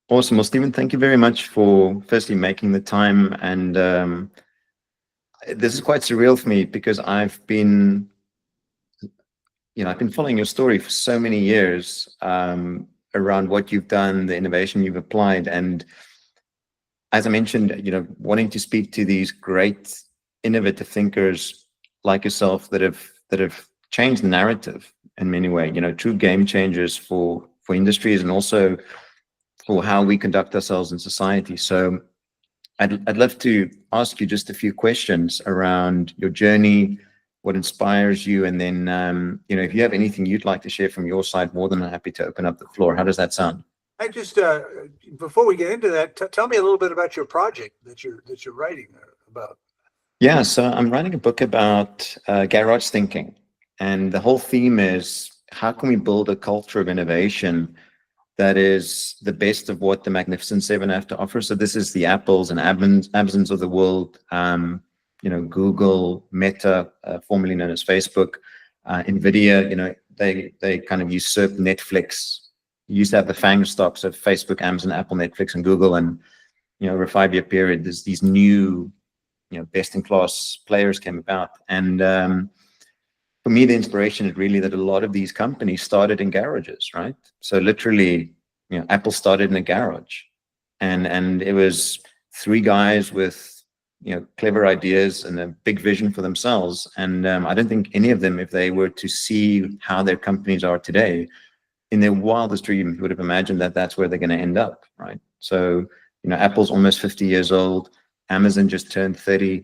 Awesome. Well, Stephen, thank you very much for firstly making the time. And this is quite surreal for me because I've been following your story for so many years around what you've done, the innovation you've applied. And as I mentioned, wanting to speak to these great innovative thinkers like yourself that have changed the narrative in many ways, true game changers for industries and also for how we conduct ourselves in society. So I'd love to ask you just a few questions around your journey, what inspires you, and then if you have anything you'd like to share from your side, more than happy to open up the floor. How does that sound? I just before we get into that, tell me a little bit about your project that you're writing about. Yeah, so I'm writing a book about garage thinking, and the whole theme is how can we build a culture of innovation that is the best of what the Magnificent Seven have to offer. So this is the Apples and Amazons of the world, Google, Meta, formerly known as Facebook, Nvidia. They kind of usurped Netflix. You used to have the FANG stocks of Facebook, Amazon, Apple, Netflix, and Google, and over a 5-year period, there's these new, best-in-class players came about. And for me, the inspiration is really that a lot of these companies started in garages, right? So literally, Apple started in a garage, and it was 3 guys with clever ideas and a big vision for themselves. And I don't think any of them, if they were to see how their companies are today, in their wildest dreams would have imagined that that's where they're going to end up, right? So Apple's almost 50 years old. Amazon just turned 30.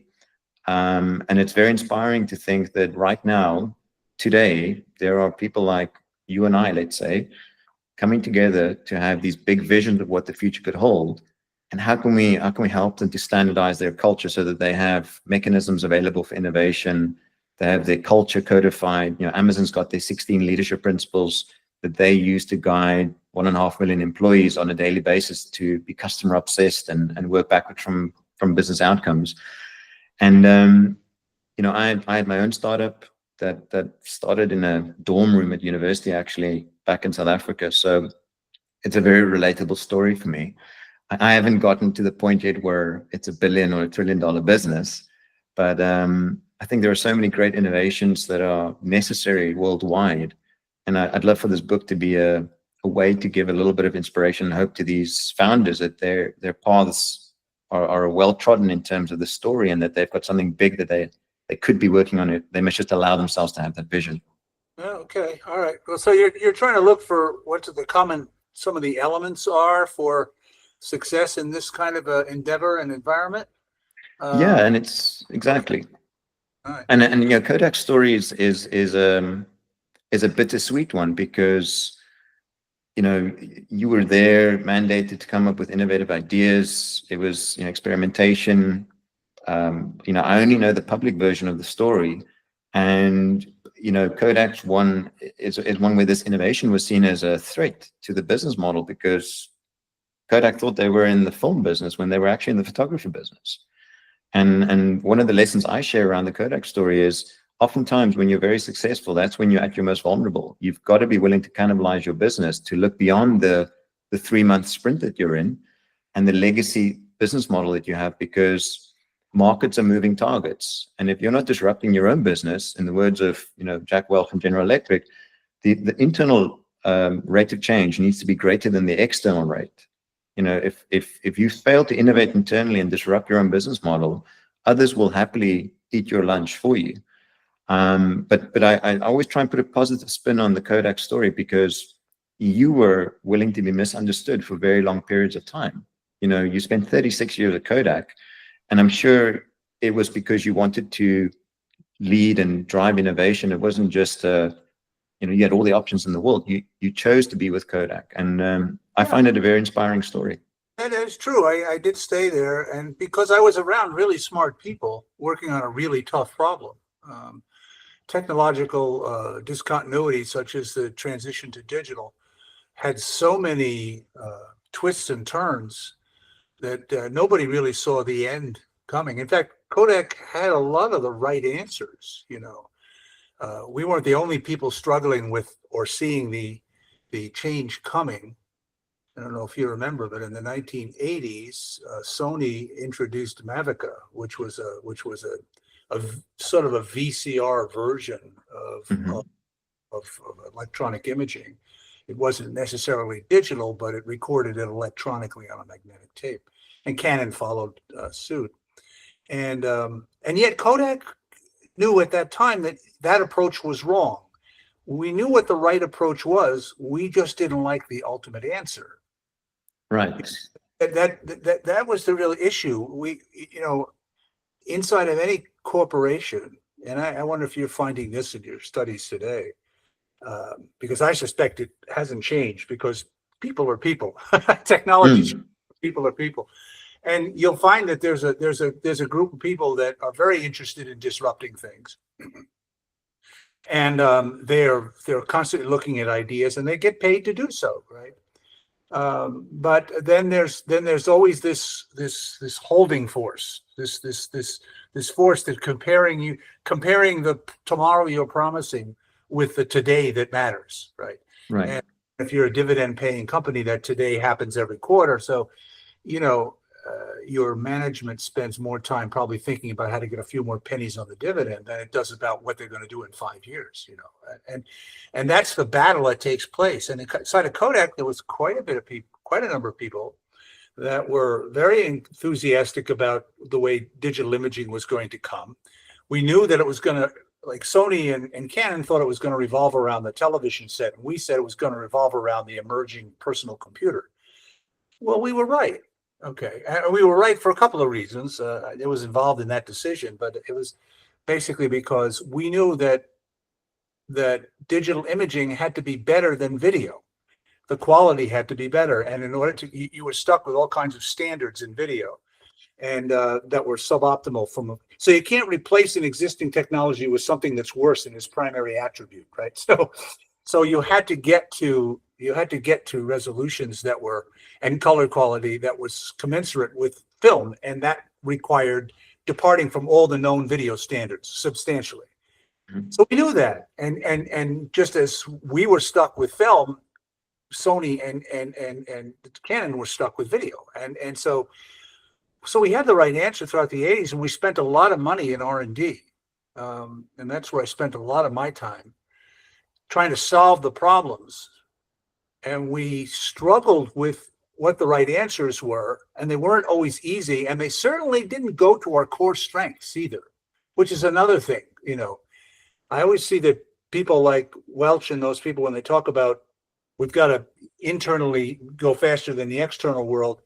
And it's very inspiring to think that right now, today, there are people like you and I, let's say, coming together to have these big visions of what the future could hold. And how can we help them to standardize their culture so that they have mechanisms available for innovation? They have their culture codified. Amazon's got their 16 leadership principles that they use to guide 1.5 million employees on a daily basis to be customer obsessed and work backwards from business outcomes. And I had my own startup that started in a dorm room at university, actually, back in South Africa. So it's a very relatable story for me. I haven't gotten to the point yet where it's $1 billion or $1 trillion business, but I think there are so many great innovations that are necessary worldwide. And I'd love for this book to be a way to give a little bit of inspiration and hope to these founders that their paths are well trodden in terms of the story, and that they've got something big that they could be working on it. They must just allow themselves to have that vision. Okay, all right. Well, so you're trying to look for what some of the elements are for success in this kind of endeavor and environment. Yeah, and it's exactly. All right. And Kodak's story is a bittersweet one because you were there mandated to come up with innovative ideas. It was experimentation. I only know the public version of the story, and Kodak's one is one where this innovation was seen as a threat to the business model because Kodak thought they were in the film business when they were actually in the photography business. And one of the lessons I share around the Kodak story is oftentimes when you're very successful, that's when you're at your most vulnerable. You've got to be willing to cannibalize your business to look beyond the 3-month sprint that you're in and the legacy business model that you have, because markets are moving targets. And if you're not disrupting your own business, in the words of Jack Welch from General Electric, the internal rate of change needs to be greater than the external rate. If you fail to innovate internally and disrupt your own business model, others will happily eat your lunch for you. But I always try and put a positive spin on the Kodak story because you were willing to be misunderstood for very long periods of time. You spent 36 years at Kodak, and I'm sure it was because you wanted to lead and drive innovation. It wasn't just you had all the options in the world. You chose to be with Kodak, and I find it a very inspiring story. That is true. I did stay there, and because I was around really smart people working on a really tough problem. Technological discontinuity, such as the transition to digital, had so many twists and turns that nobody really saw the end coming. In fact, Kodak had a lot of the right answers. We weren't the only people struggling with or seeing the change coming. I don't know if you remember, but in the 1980s, Sony introduced Mavica, which was a sort of a VCR version Mhm. of electronic imaging. It wasn't necessarily digital, but it recorded it electronically on a magnetic tape. And Canon followed suit. And yet Kodak knew at that time that that approach was wrong. We knew what the right approach was. We just didn't like the ultimate answer. Right. That was the real issue. Inside of any corporation, and I wonder if you're finding this in your studies today, because I suspect it hasn't changed, because people are people. Technology, people are people. And you'll find that there's a group of people that are very interested in disrupting things, and they're constantly looking at ideas, and they get paid to do so, right? But then there's always this holding force, this force that comparing the tomorrow you're promising with the today that matters, right? Right. And if you're a dividend paying company, that today happens every quarter, so your management spends more time probably thinking about how to get a few more pennies on the dividend than it does about what they're going to do in 5 years, and that's the battle that takes place. And inside of Kodak, there was quite a number of people that were very enthusiastic about the way digital imaging was going to come. We knew that it was going to, like Sony and Canon thought it was going to revolve around the television set, and we said it was going to revolve around the emerging personal computer. Well, we were right. Okay, and we were right for a couple of reasons. It was involved in that decision, but it was basically because we knew that digital imaging had to be better than video. The quality had to be better, and in order to, you were stuck with all kinds of standards in video, and that were suboptimal so you can't replace an existing technology with something that's worse in its primary attribute, right? So you had to get to resolutions that were, and color quality that was commensurate with film, and that required departing from all the known video standards substantially. Mhm. So we knew that, and just as we were stuck with film, Sony and Canon were stuck with video, and so we had the right answer throughout the 80s, and we spent a lot of money in R&D, and that's where I spent a lot of my time trying to solve the problems. And we struggled with what the right answers were, and they weren't always easy, and they certainly didn't go to our core strengths either, which is another thing. I always see that people like Welch and those people, when they talk about we've got to internally go faster than the external world,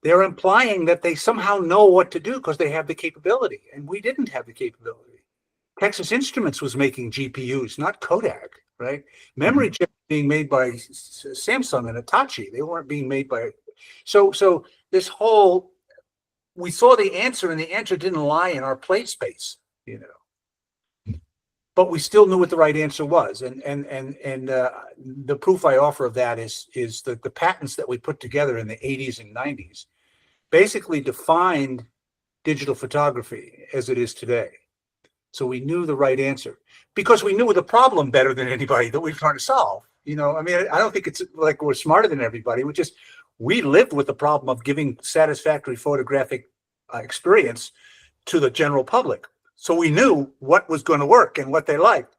they're implying that they somehow know what to do because they have the capability, and we didn't have the capability. Texas Instruments was making GPUs, not Kodak, right? Memory chips being made by Samsung and Hitachi. They weren't being made by. So this whole, we saw the answer, and the answer didn't lie in our play space, But we still knew what the right answer was, and the proof I offer of that is that the patents that we put together in the 80s and 90s basically defined digital photography as it is today. So we knew the right answer because we knew the problem better than anybody that we were trying to solve. I don't think it's like we're smarter than everybody. We lived with the problem of giving satisfactory photographic experience to the general public. So we knew what was going to work and what they liked.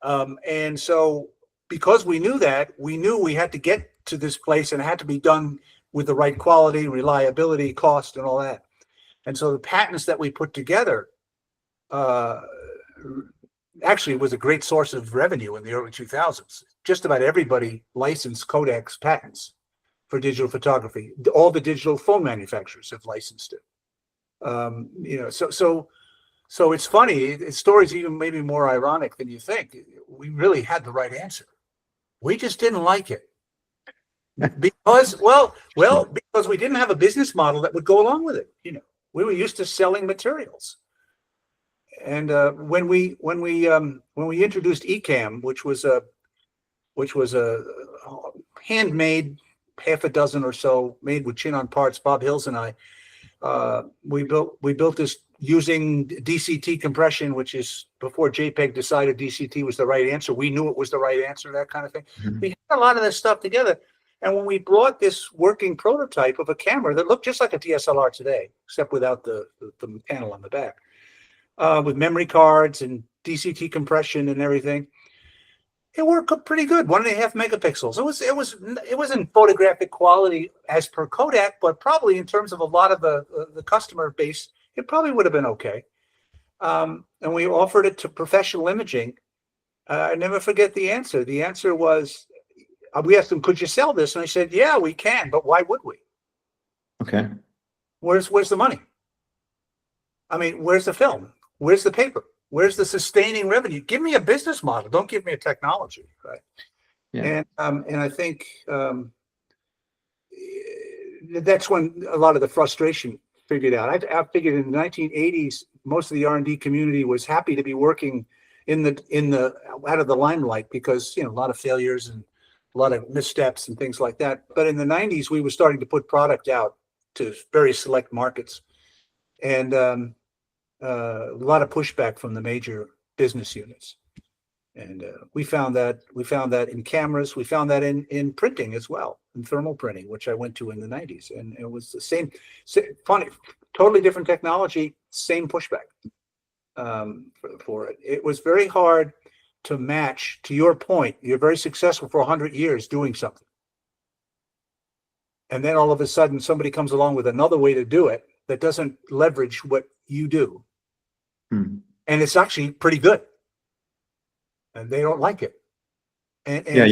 And so because we knew that, we knew we had to get to this place, and it had to be done with the right quality, reliability, cost, and all that. And so the patents that we put together actually was a great source of revenue in the early 2000s. Just about everybody licensed Kodak's patents for digital photography. All the digital phone manufacturers have licensed it. So it's funny. The story's even maybe more ironic than you think. We really had the right answer. We just didn't like it because because we didn't have a business model that would go along with it. We were used to selling materials. And when we introduced Ecamm, which was a handmade, half a dozen or so, made with chin on parts, Bob Hills and I, we built this using DCT compression, which is before JPEG decided DCT was the right answer. We knew it was the right answer, that kind of thing. Mm-hmm. We had a lot of this stuff together, And when we brought this working prototype of a camera that looked just like a DSLR today, except without the panel on the back, with memory cards and DCT compression and everything, it worked pretty good. 1.5 megapixels. It wasn't photographic quality as per Kodak, but probably in terms of a lot of the customer base, it probably would have been okay. And we offered it to professional imaging. I never forget the answer. The answer was, we asked them, "Could you sell this?" And I said, "Yeah, we can, but why would we? Okay. Where's the money? I mean, where's the film? Where's the paper? Where's the sustaining revenue? Give me a business model. Don't give me a technology." Right. Yeah. And I think that's when a lot of the frustration figured out. I figured in the 1980s, most of the R&D community was happy to be working in the out of the limelight because, a lot of failures and a lot of missteps and things like that. But in the 90s, we were starting to put product out to very select markets, and a lot of pushback from the major business units. And we found that in cameras, we found that in printing as well, in thermal printing, which I went to in the 90s. And it was the same funny, totally different technology, same pushback for it. It was very hard to match. To your point, you're very successful for 100 years doing something. And then all of a sudden, somebody comes along with another way to do it that doesn't leverage what you do. Hmm. And it's actually pretty good. And they don't like it. And Yeah,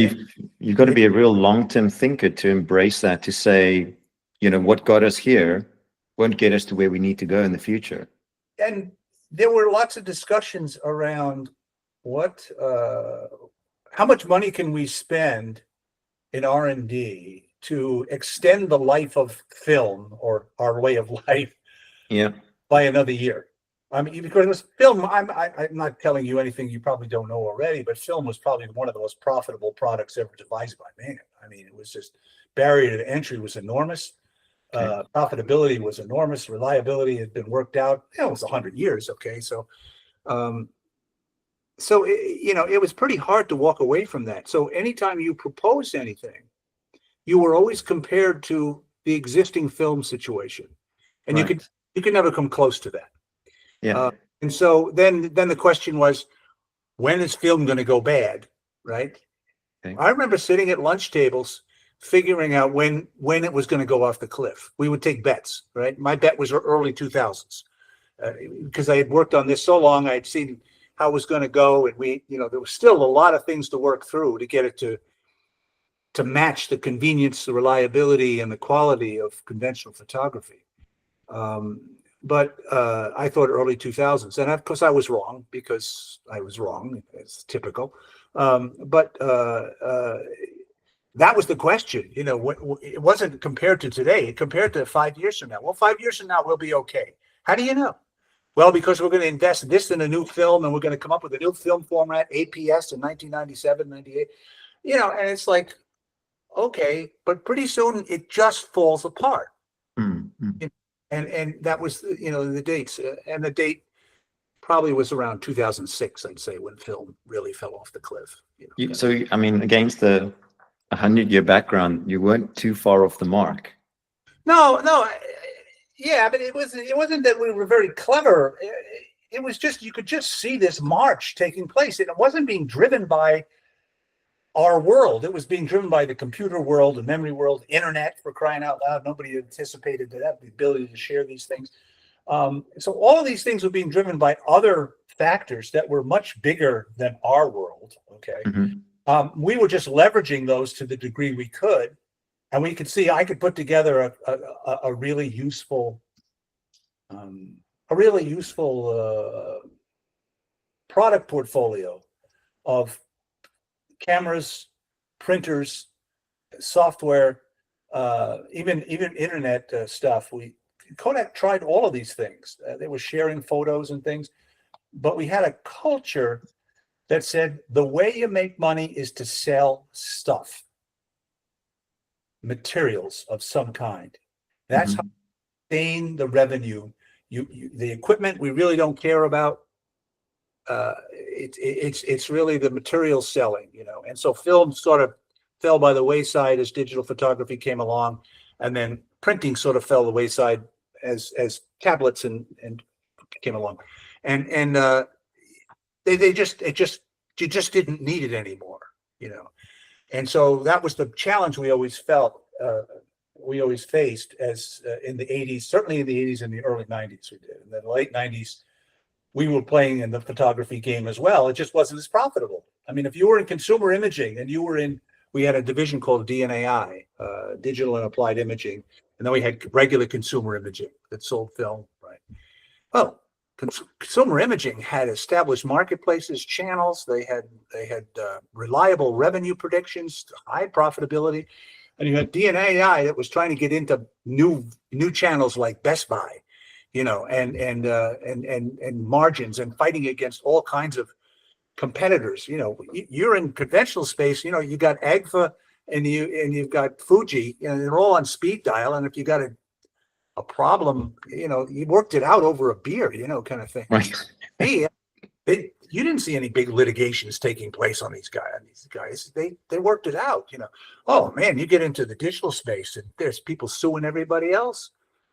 you've got to be a real long-term thinker to embrace that, to say, what got us here won't get us to where we need to go in the future. And there were lots of discussions around how much money can we spend in R&D to extend the life of film, or our way of life, by another year. I mean, because film, I'm not telling you anything you probably don't know already, but film was probably one of the most profitable products ever devised by man. I mean, it was just, barrier to entry was enormous. Okay. Profitability was enormous. Reliability had been worked out. It was 100 years. Okay. So, it was pretty hard to walk away from that. So anytime you proposed anything, you were always compared to the existing film situation, and right. you could never come close to that. Yeah. And so then the question was, when is film going to go bad? Right. Okay. I remember sitting at lunch tables figuring out when it was going to go off the cliff. We would take bets. Right. My bet was early 2000s because I had worked on this so long. I had seen how it was going to go. And there was still a lot of things to work through to get it to match the convenience, the reliability, and the quality of conventional photography. But I thought early 2000s, and of course I was wrong, because I was wrong. It's typical. But that was the question. It wasn't compared to today. It compared to 5 years from now. Well, 5 years from now we'll be okay. How do you know? Well, because we're going to invest this in a new film, and we're going to come up with a new film format, APS, in 1997, 98. And it's like, okay, but pretty soon it just falls apart. Mm-hmm. And that was, the dates, and the date probably was around 2006, I'd say, when film really fell off the cliff. So, I mean, against the 100-year background, you weren't too far off the mark. No, yeah, but it wasn't that we were very clever. It was just, you could just see this march taking place, and it wasn't being driven by our world. It was being driven by the computer world, the memory world, internet, for crying out loud. Nobody anticipated that, the ability to share these things. So all of these things were being driven by other factors that were much bigger than our world. Okay. Mm-hmm. We were just leveraging those to the degree we could. And we could see, I could put together a really useful product portfolio of cameras, printers, software, even internet stuff. Kodak tried all of these things. They were sharing photos and things, but we had a culture that said the way you make money is to sell stuff, materials of some kind. That's mm-hmm. how you sustain the revenue. The equipment we really don't care about. It's really the material selling, and so film sort of fell by the wayside as digital photography came along, and then printing sort of fell the wayside as tablets and came along, and you just didn't need it anymore, you know. And so that was the challenge we always felt, we always faced as in the 80s, certainly in the 80s and the early 90s we did. In the late 90s, we were playing in the photography game as well. It just wasn't as profitable. I mean, if you were in consumer imaging and we had a division called DNAI, Digital and Applied Imaging, and then we had regular consumer imaging that sold film, right? Well, consumer imaging had established marketplaces, channels. They had reliable revenue predictions, high profitability, and you had DNAI that was trying to get into new channels like Best Buy, you know, and margins, and fighting against all kinds of competitors. You know, you're in conventional space. You know, you got Agfa and you've got Fuji, and they're all on speed dial. And if you got a problem, you know, you worked it out over a beer, you know, kind of thing. Right. Hey, you didn't see any big litigations taking place on these guys. They worked it out, you know. Oh man, you get into the digital space and there's people suing everybody else.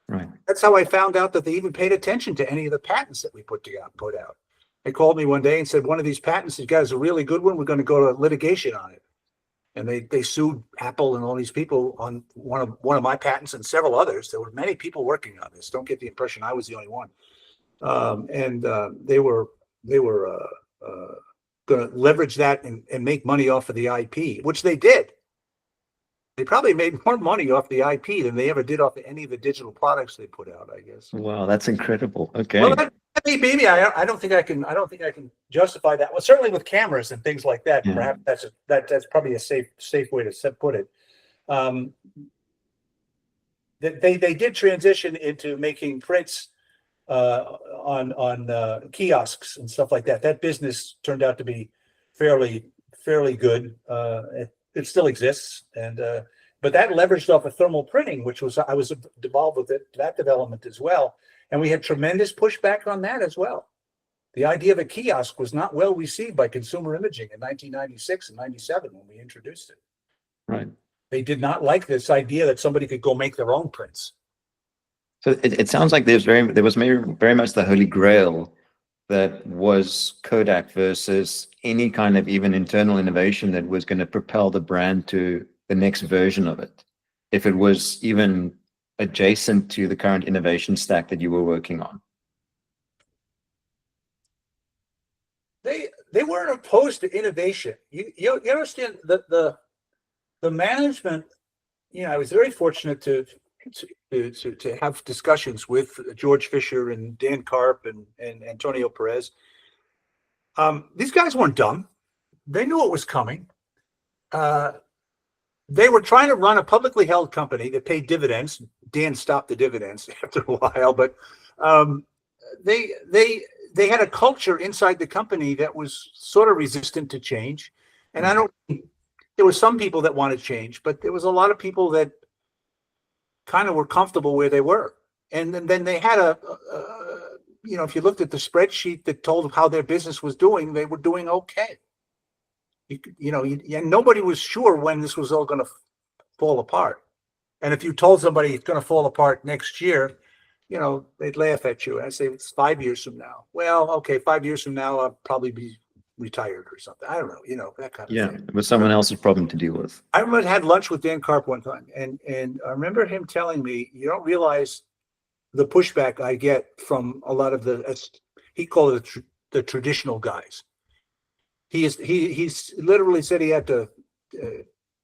Right. That's how I found out that they even paid attention to any of the patents that we put out. They called me one day and said, one of these patents, you guys, a really good one. We're going to go to litigation on it. And they sued Apple and all these people on one of my patents and several others. There were many people working on this. Don't get the impression I was the only one. They were going to leverage that and make money off of the IP, which they did. They probably made more money off the IP than they ever did off of any of the digital products they put out, I guess. Wow, that's incredible. Okay. Well, maybe I don't think I can justify that. Well, certainly with cameras and things like that, Yeah. perhaps that's probably a safe way to put it. They did transition into making prints on kiosks and stuff like that. That business turned out to be fairly good. It still exists, but that leveraged off of thermal printing, which I was involved with that development as well, and we had tremendous pushback on that as well. The idea of a kiosk was not well received by consumer imaging in 1996 and 97 when we introduced it. Right. They did not like this idea that somebody could go make their own prints. So it sounds like there was very much the holy grail that was Kodak versus any kind of even internal innovation that was going to propel the brand to the next version of it, if it was even adjacent to the current innovation stack that you were working on. They weren't opposed to innovation. You understand that the management. You know, I was very fortunate to have discussions with George Fisher and Dan Karp and Antonio Perez. These guys weren't dumb. They knew it was coming. They were trying to run a publicly held company that paid dividends. Dan stopped the dividends after a while, but they had a culture inside the company that was sort of resistant to change. And there were some people that wanted change, but there was a lot of people that kind of were comfortable where they were. And then they had if you looked at the spreadsheet that told how their business was doing, they were doing okay. And nobody was sure when this was all going to fall apart. And if you told somebody it's going to fall apart next year, they'd laugh at you and say it's 5 years from now. Well, okay, 5 years from now, I'll probably be retired or something. I don't know, that kind of thing. Yeah, it was someone else's problem to deal with. I remember I had lunch with Dan Karp one time, and I remember him telling me, you don't realize the pushback I get from a lot of he called it the traditional guys. He's literally said he had to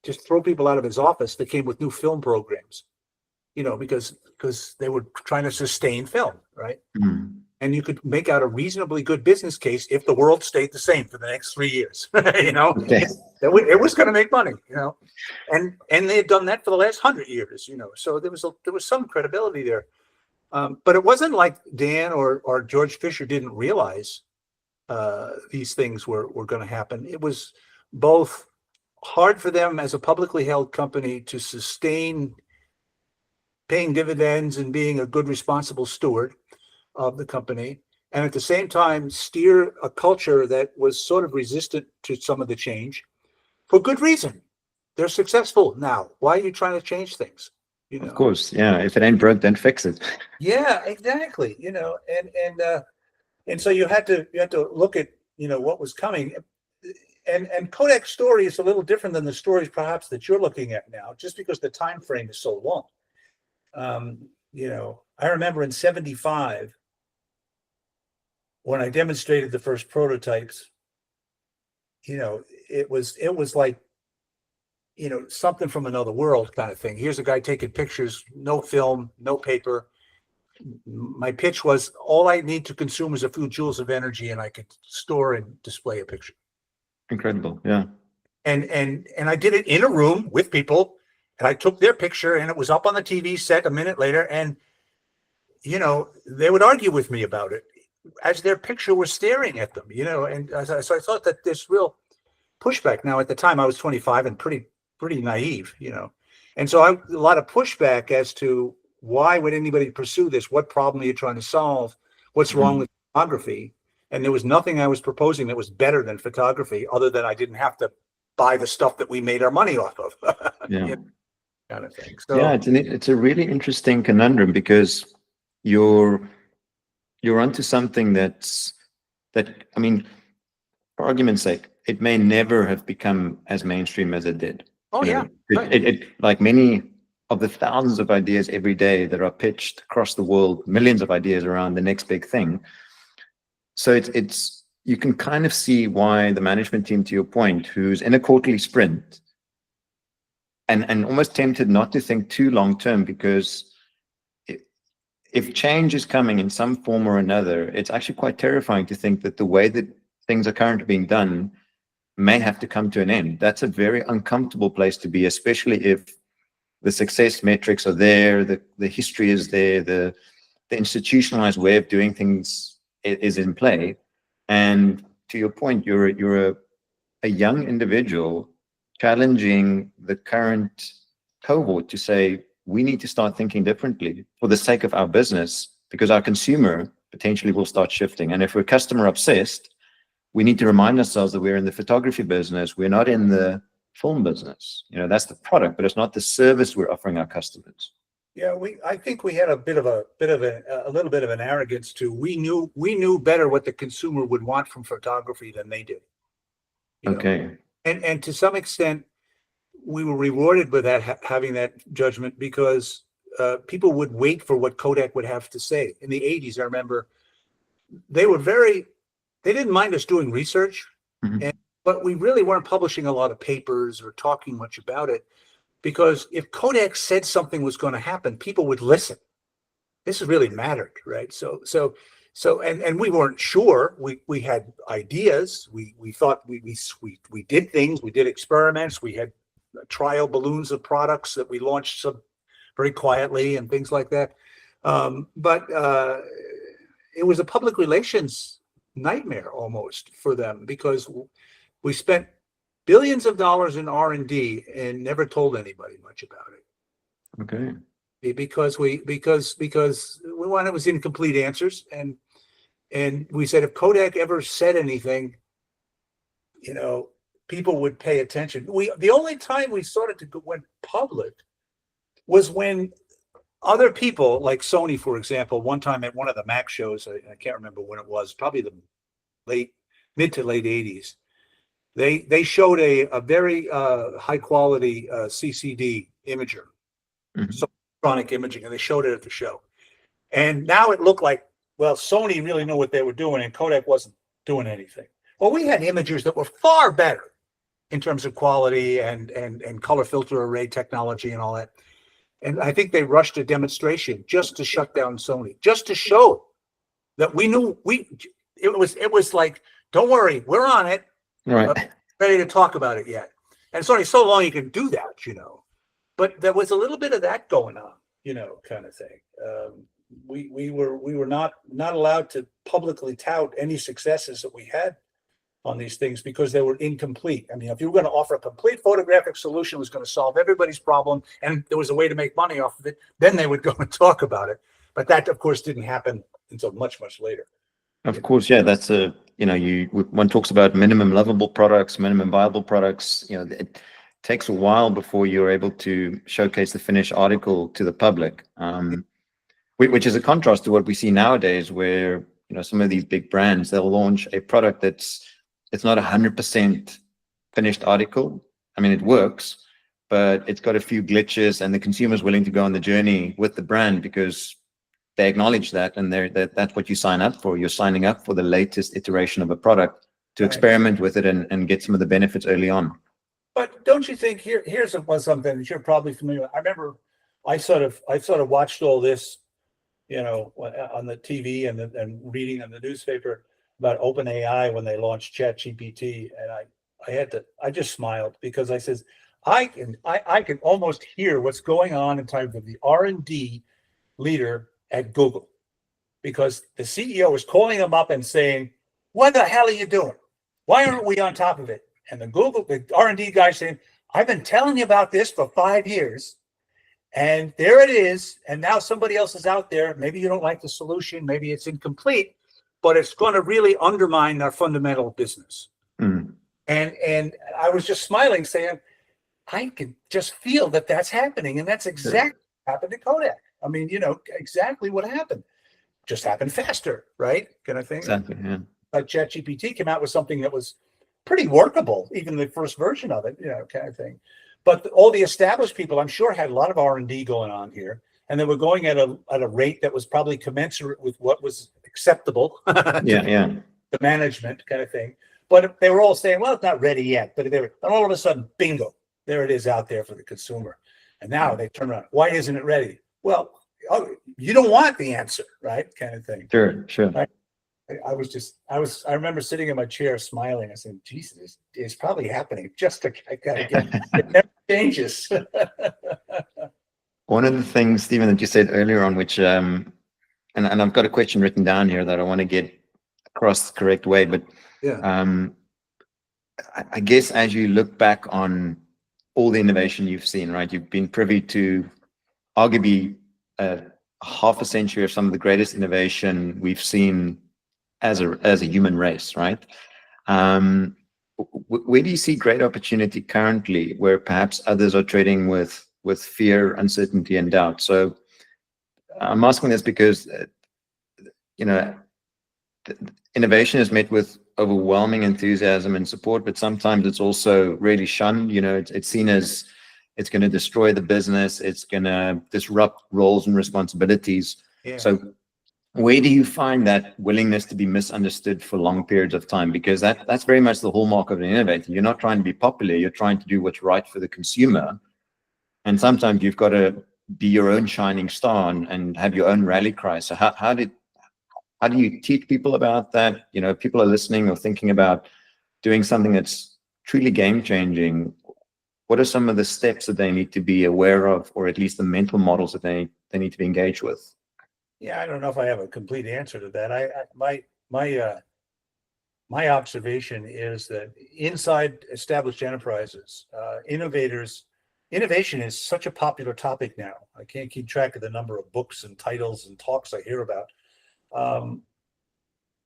just throw people out of his office that came with new film programs, because they were trying to sustain film, right? Mm. And you could make out a reasonably good business case if the world stayed the same for the next 3 years. Okay. It was going to make money, and they had done that for the last 100 years, So there was some credibility there, but it wasn't like Dan or George Fisher didn't realize these things were going to happen. It was both hard for them as a publicly held company to sustain paying dividends and being a good, responsible steward of the company, and at the same time steer a culture that was sort of resistant to some of the change for good reason. they're successful now. Why are you trying to change things? You know? Of course, yeah. If it ain't broke, don't fix it. Yeah, exactly. And so you had to look at what was coming. And Kodak's story is a little different than the stories perhaps that you're looking at now, just because the time frame is so long. I remember in '75 when I demonstrated the first prototypes, it was like, something from another world kind of thing. Here's a guy taking pictures, no film, no paper. My pitch was, all I need to consume is a few joules of energy, and I could store and display a picture. Incredible, yeah. And I did it in a room with people, and I took their picture, and it was up on the TV set a minute later, and they would argue with me about it as their picture was staring at them, and so I thought that this real pushback. Now, at the time I was 25 and pretty naive, and so a lot of pushback as to why would anybody pursue this? What problem are you trying to solve? What's wrong with photography? And there was nothing I was proposing that was better than photography, other than I didn't have to buy the stuff that we made our money off of. Yeah. Kind of thing. So yeah, it's a really interesting conundrum, because you're onto something that I mean, for argument's sake, it may never have become as mainstream as it did. Oh, yeah. It like many of the thousands of ideas every day that are pitched across the world, millions of ideas around the next big thing. So it's you can kind of see why the management team, to your point, who's in a quarterly sprint and almost tempted not to think too long term, because if change is coming in some form or another, it's actually quite terrifying to think that the way that things are currently being done may have to come to an end. That's a very uncomfortable place to be, especially if the success metrics are there, the history is there, the institutionalized way of doing things is in play. And to your point, you're a young individual challenging the current cohort to say, we need to start thinking differently for the sake of our business, because our consumer potentially will start shifting. And if we're customer obsessed, we need to remind ourselves that we're in the photography business. We're not in the film business. That's the product, but it's not the service we're offering our customers. Yeah, I think we had a little bit of an arrogance too. We knew better what the consumer would want from photography than they did. Okay. And to some extent, we were rewarded with that, having that judgment, because people would wait for what Kodak would have to say. In the '80s, I remember they didn't mind us doing research, but we really weren't publishing a lot of papers or talking much about it, because if Kodak said something was going to happen, people would listen. This really mattered, right? So we weren't sure. We had ideas. We thought we did things. We did experiments. We had trial balloons of products that we launched very quietly and things like that. But it was a public relations nightmare almost for them, because we spent billions of dollars in R&D and never told anybody much about it. Okay. Because we wanted was incomplete answers, and we said if Kodak ever said anything, people would pay attention. The only time we started to went public was when other people, like Sony, for example, one time at one of the Mac shows, I can't remember when it was, probably the mid to late '80s. They showed a very high quality CCD imager, so electronic imaging, and they showed it at the show. And now it looked like, well, Sony really knew what they were doing, and Kodak wasn't doing anything. Well, we had imagers that were far better in terms of quality and color filter array technology and all that. And I think they rushed a demonstration just to shut down Sony, just to show that we knew it was like, don't worry, we're on it. Right. Ready to talk about it yet. And it's only so long you can do that, But there was a little bit of that going on, kind of thing. We were not allowed to publicly tout any successes that we had on these things, because they were incomplete. I mean, if you were going to offer a complete photographic solution, was going to solve everybody's problem, and there was a way to make money off of it, then they would go and talk about it. But that, of course, didn't happen until much, much later. Of course, yeah, that's one talks about minimum lovable products, minimum viable products. takes a while before you're able to showcase the finished article to the public, which is a contrast to what we see nowadays, where some of these big brands, they'll launch a product it's not 100% finished article. I mean, it works, but it's got a few glitches, and the consumer's willing to go on the journey with the brand because they acknowledge that, and that's what you sign up for. You're signing up for the latest iteration of a product to experiment with it and get some of the benefits early on. But don't you think here's something that you're probably familiar with? I remember I sort of watched all this, on the TV and reading in the newspaper about OpenAI when they launched ChatGPT, and I just smiled because I says I can almost hear what's going on in terms of the R&D leader at Google, because the CEO is calling them up and saying, "What the hell are you doing? Why aren't we on top of it?" And the R&D guy saying, "I've been telling you about this for 5 years, and there it is. And now somebody else is out there. Maybe you don't like the solution. Maybe it's incomplete, but it's going to really undermine our fundamental business." Mm. And I was just smiling, saying, I can just feel that that's happening. And that's exactly what happened to Kodak. I mean, exactly what happened. Just happened faster, right? Kind of thing. Exactly, yeah. Like ChatGPT came out with something that was pretty workable, even the first version of it, kind of thing. But all the established people, I'm sure, had a lot of R&D going on here, and they were going at a rate that was probably commensurate with what was acceptable to the management, kind of thing. But they were all saying, "Well, it's not ready yet." But and all of a sudden, bingo, there it is out there for the consumer. And now they turn around, "Why isn't it ready?" Well, you don't want the answer, right? Kind of thing. Sure. Right? I remember sitting in my chair smiling. I said, "Jesus, it's probably happening just to again." It never changes. One of the things, Stephen, that you said earlier on, which and I've got a question written down here that I want to get across the correct way, but I guess as you look back on all the innovation you've seen, right? You've been privy to arguably half a century of some of the greatest innovation we've seen as a human race, right? Where do you see great opportunity currently, where perhaps others are trading with fear, uncertainty, and doubt? So I'm asking this because innovation is met with overwhelming enthusiasm and support, but sometimes it's also really shunned. It's seen as it's going to destroy the business, it's going to disrupt roles and responsibilities. Yeah. So where do you find that willingness to be misunderstood for long periods of time? Because that's very much the hallmark of an innovator. You're not trying to be popular, you're trying to do what's right for the consumer. And sometimes you've got to be your own shining star and have your own rally cry. So how do you teach people about that? People are listening or thinking about doing something that's truly game changing. What are some of the steps that they need to be aware of, or at least the mental models that they need to be engaged with? Yeah, I don't know if I have a complete answer to that. My observation is that inside established enterprises, innovation is such a popular topic now. I can't keep track of the number of books and titles and talks I hear about.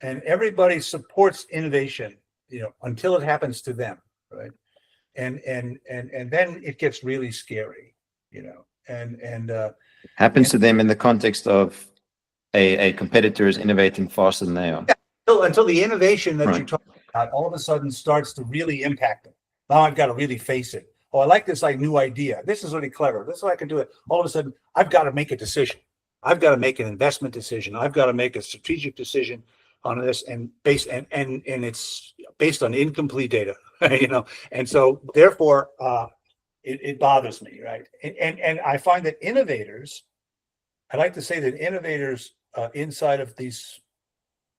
And everybody supports innovation, until it happens to them, right? And then it gets really scary, Happens to them in the context of a competitor is innovating faster than they are. Yeah, until the innovation that Right. you're talking about all of a sudden starts to really impact them. Now I've got to really face it. Oh, I like this new idea. This is really clever. This is how I can do it. All of a sudden, I've got to make a decision. I've got to make an investment decision. I've got to make a strategic decision on this, and it's based on incomplete data, And so therefore, it bothers me, right? And I find that innovators, I like to say that innovators inside of these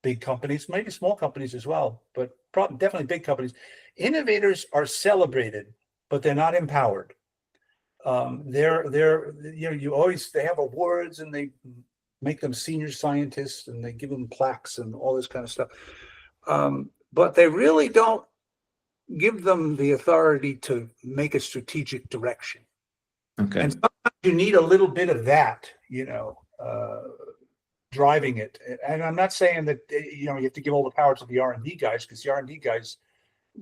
big companies, maybe small companies as well, but definitely big companies, innovators are celebrated, but they're not empowered. They have awards and they make them senior scientists and they give them plaques and all this kind of stuff. But they really don't give them the authority to make a strategic direction. Okay. And sometimes you need a little bit of that, driving it. And I'm not saying that, you have to give all the power to the R&D guys, because the R&D guys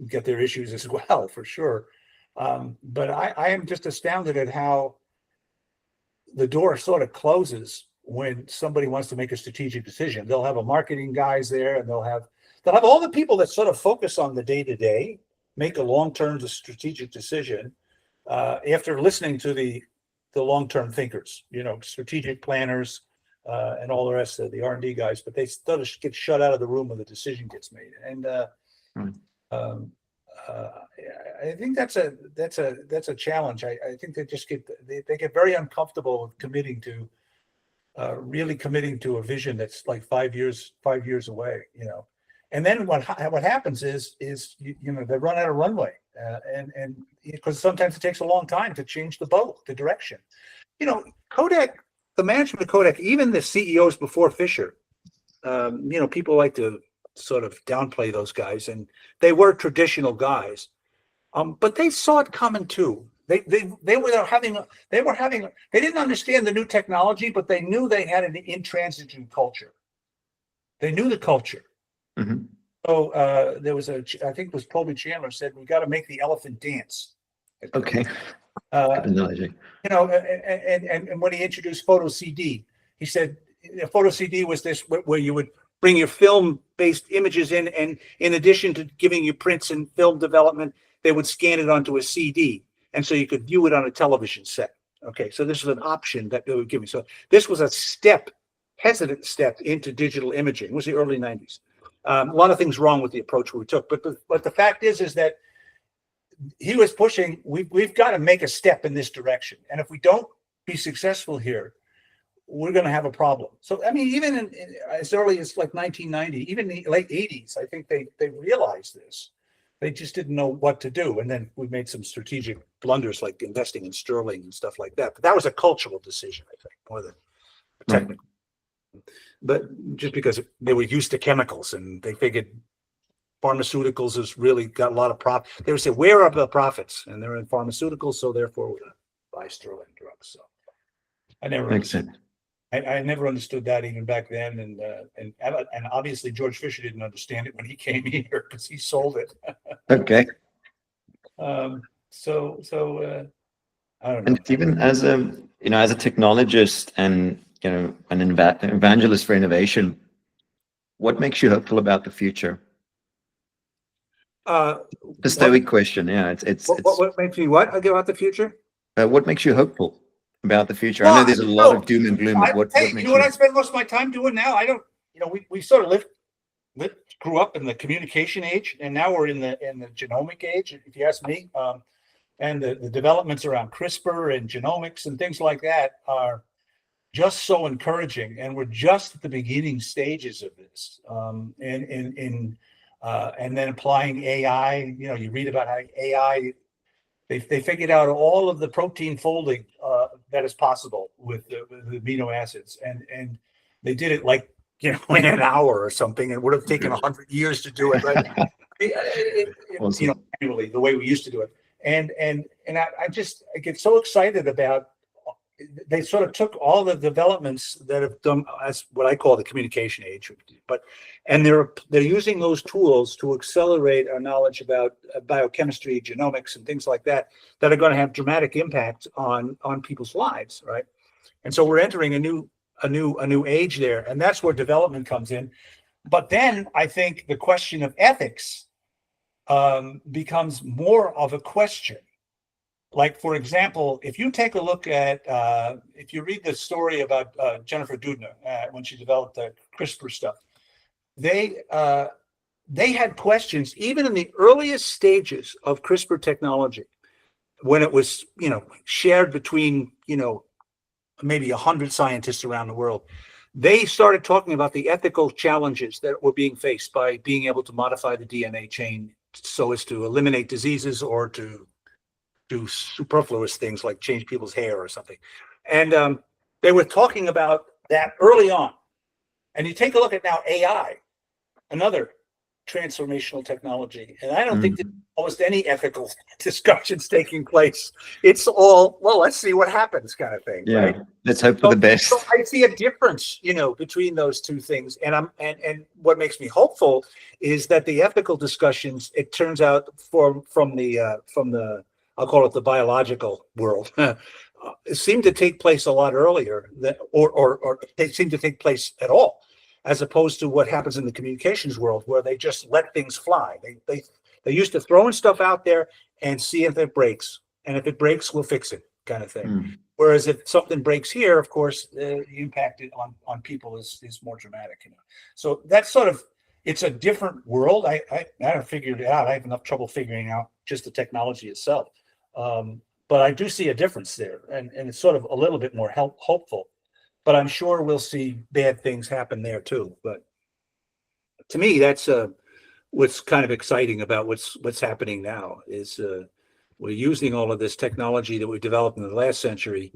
get their issues as well, for sure. But I am just astounded at how the door sort of closes when somebody wants to make a strategic decision. They'll have a marketing guys there, and they'll have all the people that sort of focus on the day to day, make a long-term strategic decision after listening to the long-term thinkers, strategic planners and all the rest of the R&D guys. But they sort of get shut out of the room when the decision gets made. And I think that's a challenge. I think they just get very uncomfortable with committing to a vision that's like 5 years away, And then what happens is they run out of runway, and because sometimes it takes a long time to change the direction. Kodak, the management of Kodak, even the CEOs before Fisher, people like to sort of downplay those guys, and they were traditional guys, but they saw it coming too. They didn't understand the new technology, but they knew they had an intransigent culture. They knew the culture. Mm-hmm. So there was I think it was Colby Chandler said, we got to make the elephant dance. Okay. And when he introduced photo CD, he said photo CD was this where you would bring your film-based images in, and in addition to giving you prints and film development, they would scan it onto a CD, and so you could view it on a television set. Okay, so this was an option that they would give me. So this was a hesitant step into digital imaging. It was the early 90s. A lot of things wrong with the approach we took, but the fact is that he was pushing. We've got to make a step in this direction, and if we don't be successful here, we're going to have a problem. So, I mean, even in as early as like 1990, even the late 80s, I think they realized this. They just didn't know what to do. And then we made some strategic blunders like investing in sterling and stuff like that. But that was a cultural decision, I think, more than technical. Right. But just because they were used to chemicals and they figured pharmaceuticals has really got a lot of profit. They would say, where are the profits? And they're in pharmaceuticals, so therefore we're going to buy sterling drugs. So I never makes sense. I never understood that even back then, and obviously George Fisher didn't understand it when he came here because he sold it. Okay. So I don't know. And even as a technologist and an evangelist for innovation, what makes you hopeful about the future? The stoic question. Yeah, it's what makes me what about the future? What makes you hopeful about the future? I know there's a lot of doom and gloom. But what makes what I spend most of my time doing now? I don't. We sort of grew up in the communication age, and now we're in the genomic age, if you ask me. And the developments around CRISPR and genomics and things like that are just so encouraging, and we're just at the beginning stages of this. And then applying AI. You read about how AI. They figured out all of the protein folding that is possible with the amino acids, and they did it like in an hour or something. It would have taken 100 years to do it, right? Awesome. Annually, the way we used to do it, and I get so excited about. They sort of took all the developments that have done as what I call the communication age, and they're using those tools to accelerate our knowledge about biochemistry, genomics, and things like that are going to have dramatic impact on people's lives, right? And so we're entering a new age there, and that's where development comes in. But then I think the question of ethics becomes more of a question. Like, for example, if you take a look at, if you read the story about Jennifer Doudna when she developed the CRISPR stuff, they had questions even in the earliest stages of CRISPR technology, when it was shared between maybe 100 scientists around the world. They started talking about the ethical challenges that were being faced by being able to modify the DNA chain so as to eliminate diseases or to do superfluous things like change people's hair or something. And they were talking about that early on. And you take a look at now AI, another transformational technology. And I don't think there's almost any ethical discussions taking place. It's all, well, let's see what happens kind of thing. Yeah, right? Let's hope for the best. So I see a difference, between those two things. And what makes me hopeful is that the ethical discussions, it turns out from the I'll call it the biological world, seem to take place a lot earlier or they seem to take place at all, as opposed to what happens in the communications world where they just let things fly. They used to throwing stuff out there and see if it breaks. And if it breaks, we'll fix it, kind of thing. Whereas if something breaks here, of course, the impact on people is more dramatic. So that's sort of, it's a different world. I haven't figured it out. I have enough trouble figuring out just the technology itself. But I do see a difference there, and it's sort of a little bit more hopeful. But I'm sure we'll see bad things happen there too. But to me, that's what's kind of exciting about what's happening now is we're using all of this technology that we developed in the last century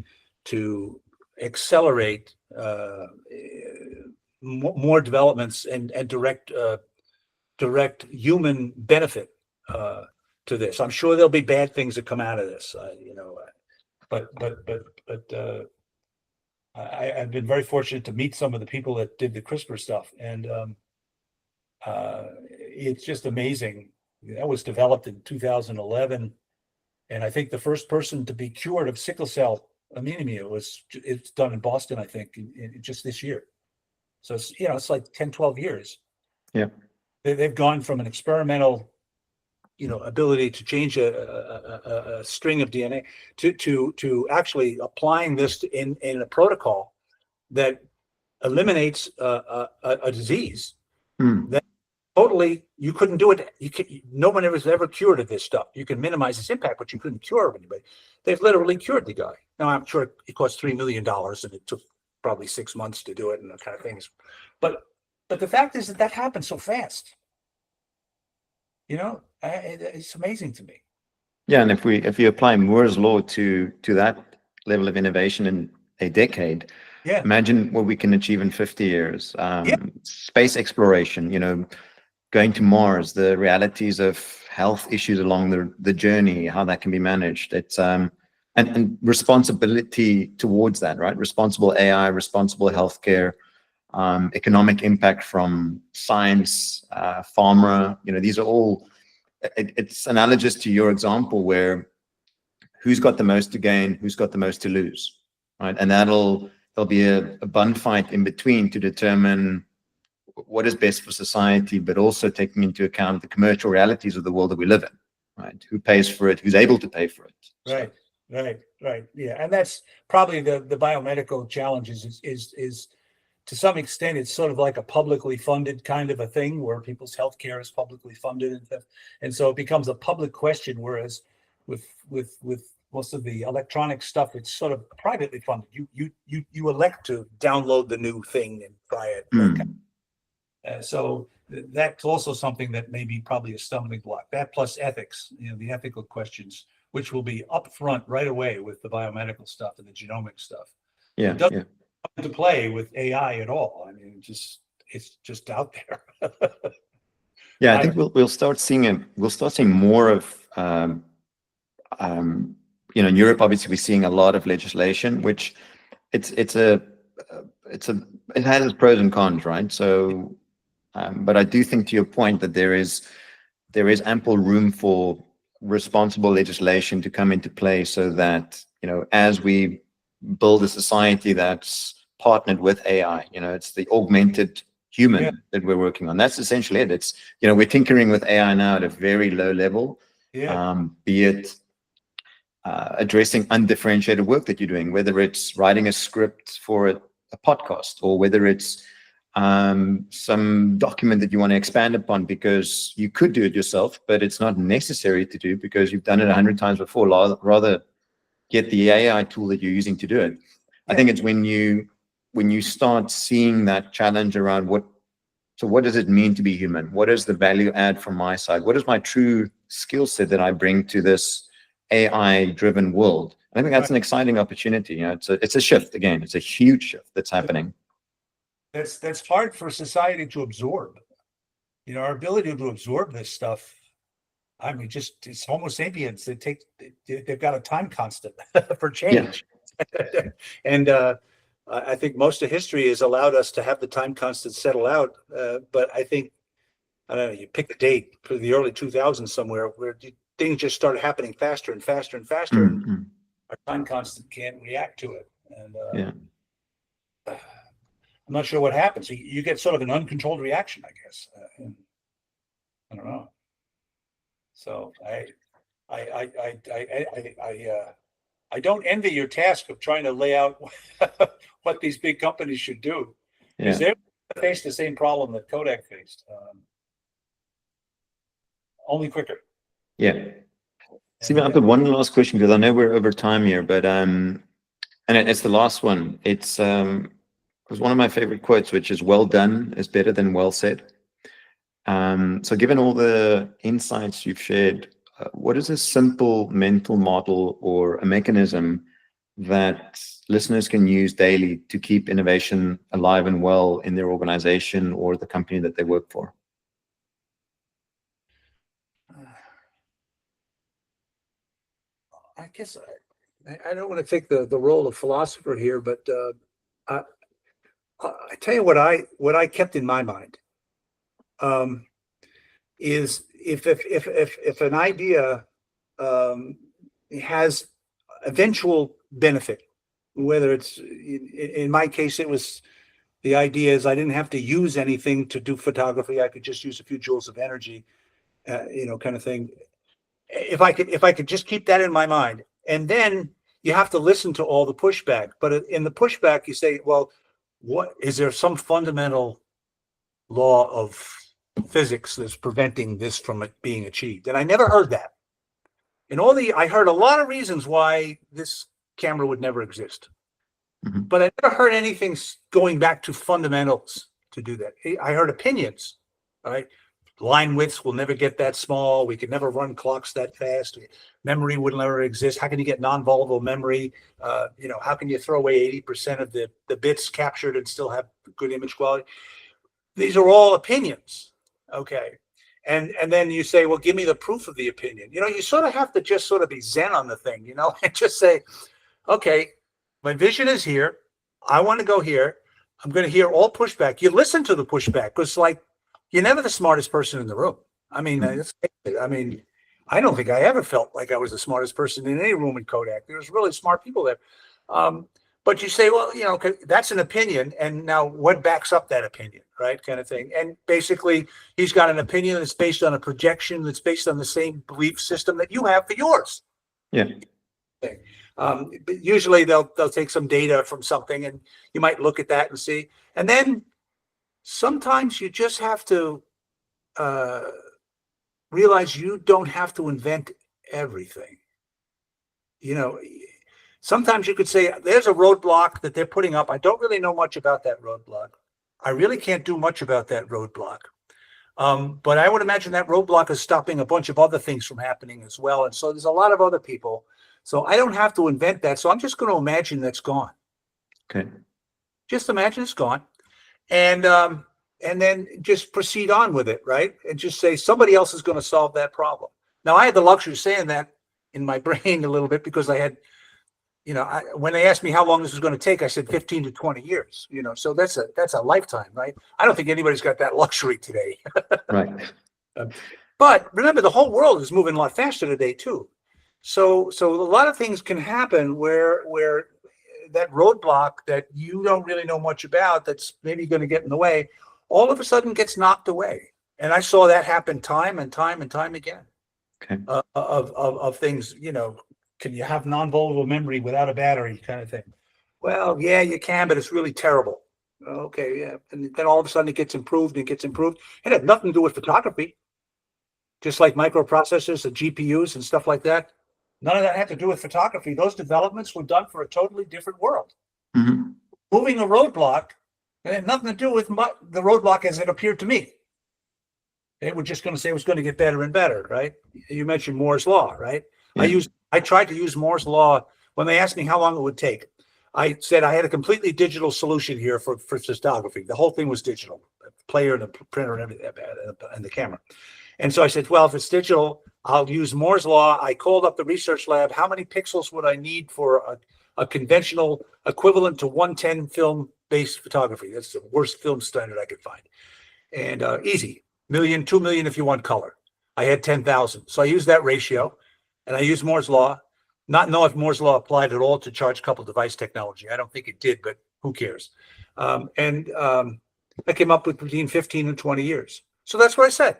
to accelerate more developments and direct human benefit to this. I'm sure there'll be bad things that come out of this, but I've been very fortunate to meet some of the people that did the CRISPR stuff, and it's just amazing. That was developed in 2011, and I think the first person to be cured of sickle cell anemia it's done in Boston, I think, in just this year. So it's, it's like 10, 12 years. Yeah. They've gone from an experimental, ability to change a string of DNA to actually applying this in a protocol that eliminates a disease that totally you couldn't do it. No one was ever cured of this stuff. You can minimize its impact, but you couldn't cure anybody. They've literally cured the guy. Now I'm sure it cost $3 million and it took probably 6 months to do it and that kind of things. But the fact is that happened so fast. It's amazing to me. Yeah, and if you apply Moore's law to that level of innovation in a decade, imagine what we can achieve in 50 years. Space exploration, going to Mars, the realities of health issues along the journey, how that can be managed. It's and responsibility towards that, right? Responsible AI, responsible healthcare, economic impact from science, pharma. These are all. It's analogous to your example where who's got the most to gain, who's got the most to lose, right? And there'll be a bun fight in between to determine what is best for society, but also taking into account the commercial realities of the world that we live in, right? Who pays for it? Who's able to pay for it? Right. Yeah, and that's probably the biomedical challenge is to some extent, it's sort of like a publicly funded kind of a thing where people's healthcare is publicly funded, and so it becomes a public question. Whereas with most of the electronic stuff, it's sort of privately funded. You elect to download the new thing and try it. So that's also something that may be probably a stumbling block. That plus ethics, the ethical questions, which will be up front right away with the biomedical stuff and the genomic stuff. Yeah. To play with AI at all. I mean, it's just out there. Yeah, I think we'll start seeing more of in Europe. Obviously, we're seeing a lot of legislation, which it has its pros and cons, right? So, but I do think to your point that there is ample room for responsible legislation to come into play, so that as we build a society that's partnered with AI, it's the augmented human that we're working on. That's essentially it. It's, we're tinkering with AI now at a very low level, be it addressing undifferentiated work that you're doing, whether it's writing a script for a podcast, or whether it's some document that you want to expand upon because you could do it yourself, but it's not necessary to do because you've done it 100 times before. Rather get the AI tool that you're using to do it. I think it's when you start seeing that challenge around what does it mean to be human? What is the value add from my side? What is my true skill set that I bring to this AI-driven world? And I think that's an exciting opportunity. It's a shift again. It's a huge shift that's happening. That's hard for society to absorb. Our ability to absorb this stuff. I mean, it's Homo sapiens. They've got a time constant for change, and I think most of history has allowed us to have the time constant settle out. But I think, I don't know, you pick a date for the early 2000s somewhere where things just start happening faster and faster and faster. And Mm. our time constant can't react to it. And Yeah. I'm not sure what happens. You get sort of an uncontrolled reaction, I guess. I don't know. So I don't envy your task of trying to lay out what these big companies should do, because Yeah. they face the same problem that Kodak faced, only quicker. Yeah. Steven, I've got one last question because I know we're over time here, but and it's the last one. It's it was one of my favorite quotes, which is "Well done is better than well said." So given all the insights you've shared, what is a simple mental model or a mechanism that listeners can use daily to keep innovation alive and well in their organization or the company that they work for? I guess I don't want to take the role of philosopher here, but I tell you what I kept in my mind is if an idea has eventual benefit, whether it's in my case, it was the idea is I didn't have to use anything to do photography. I could just use a few joules of energy, kind of thing. If I could just keep that in my mind, and then you have to listen to all the pushback. But in the pushback, you say, well, what is there some fundamental law of physics that's preventing this from it being achieved? And I never heard that. I heard a lot of reasons why this camera would never exist, but I never heard anything going back to fundamentals to do that. I heard opinions, right? Line widths will never get that small. We could never run clocks that fast. Memory would never exist. How can you get non-volatile memory? How can you throw away 80% of the bits captured and still have good image quality? These are all opinions. Okay. And then you say, well, give me the proof of the opinion. You sort of have to just sort of be zen on the thing, and just say, okay, my vision is here. I want to go here. I'm going to hear all pushback. You listen to the pushback because, you're never the smartest person in the room. I mean, I don't think I ever felt like I was the smartest person in any room in Kodak. There was really smart people there. But you say, well, that's an opinion. And now what backs up that opinion, right? Kind of thing. And basically, he's got an opinion that's based on a projection that's based on the same belief system that you have for yours. Yeah. But usually they'll take some data from something and you might look at that and see. And then sometimes you just have to realize you don't have to invent everything. Sometimes you could say, there's a roadblock that they're putting up. I don't really know much about that roadblock. I really can't do much about that roadblock. But I would imagine that roadblock is stopping a bunch of other things from happening as well. And so there's a lot of other people. So I don't have to invent that. So I'm just going to imagine that's gone. Okay. Just imagine it's gone. And then just proceed on with it, right? And just say somebody else is going to solve that problem. Now, I had the luxury of saying that in my brain a little bit because I had, when they asked me how long this was going to take, I said 15 to 20 years. So that's a lifetime, right? I don't think anybody's got that luxury today. Right. But remember, the whole world is moving a lot faster today too. So a lot of things can happen where that roadblock that you don't really know much about, that's maybe going to get in the way, all of a sudden gets knocked away. And I saw that happen time and time and time again. Okay. Of things, can you have non-volatile memory without a battery kind of thing? Well, yeah, you can, but it's really terrible. Okay, yeah. And then all of a sudden it gets improved and it gets improved. It had nothing to do with photography. Just like microprocessors and GPUs and stuff like that. None of that had to do with photography. Those developments were done for a totally different world. Mm-hmm. Moving a roadblock, it had nothing to do with the roadblock as it appeared to me. They were just going to say it was going to get better and better, right? You mentioned Moore's Law, right? Yeah. I tried to use Moore's Law when they asked me how long it would take. I said I had a completely digital solution here for photography. The whole thing was digital, the player and the printer and everything, and the camera. And so I said, well, if it's digital, I'll use Moore's Law. I called up the research lab. How many pixels would I need for a conventional equivalent to 110 film-based photography? That's the worst film standard I could find. And easy, 1 million, 2 million if you want color. I had 10,000. So I used that ratio, and I used Moore's law. Not know if Moore's law applied at all to charge coupled device technology. I don't think it did, but who cares? I came up with between 15 and 20 years. So that's what I said,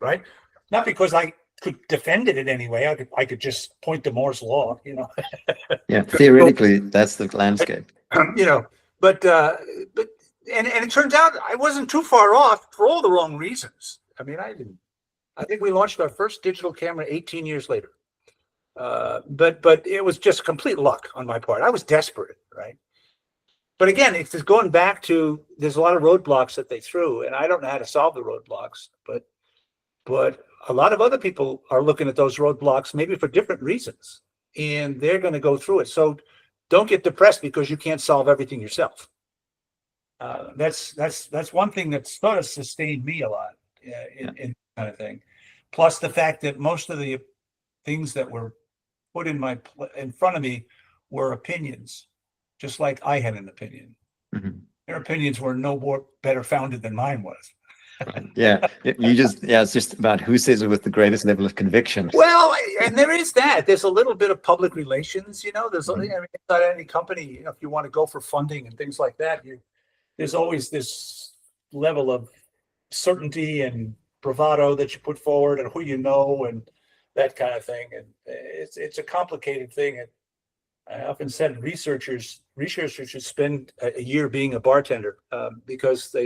right? Not because I could defend it in any way. I could just point to Moore's law, you know. Yeah, theoretically, that's the landscape. You know, but it turns out I wasn't too far off for all the wrong reasons. I mean, I think we launched our first digital camera 18 years later. But it was just complete luck on my part. I was desperate, right? But again, it's just going back to, there's a lot of roadblocks that they threw, and I don't know how to solve the roadblocks, but a lot of other people are looking at those roadblocks maybe for different reasons, and they're going to go through it. So don't get depressed because you can't solve everything yourself. That's one thing that sort of sustained me a lot in kind of thing. Plus the fact that most of the things that were put in front of me were opinions, just like I had an opinion. Mm-hmm. Their opinions were no more better founded than mine was. Yeah, it's just about who says it with the greatest level of conviction. Well, and there is that. There's a little bit of public relations, you know. There's inside any company, you know, if you want to go for funding and things like that, there's always this level of certainty and bravado that you put forward, and who you know, and that kind of thing. And it's a complicated thing. And I often said researchers should spend a year being a bartender because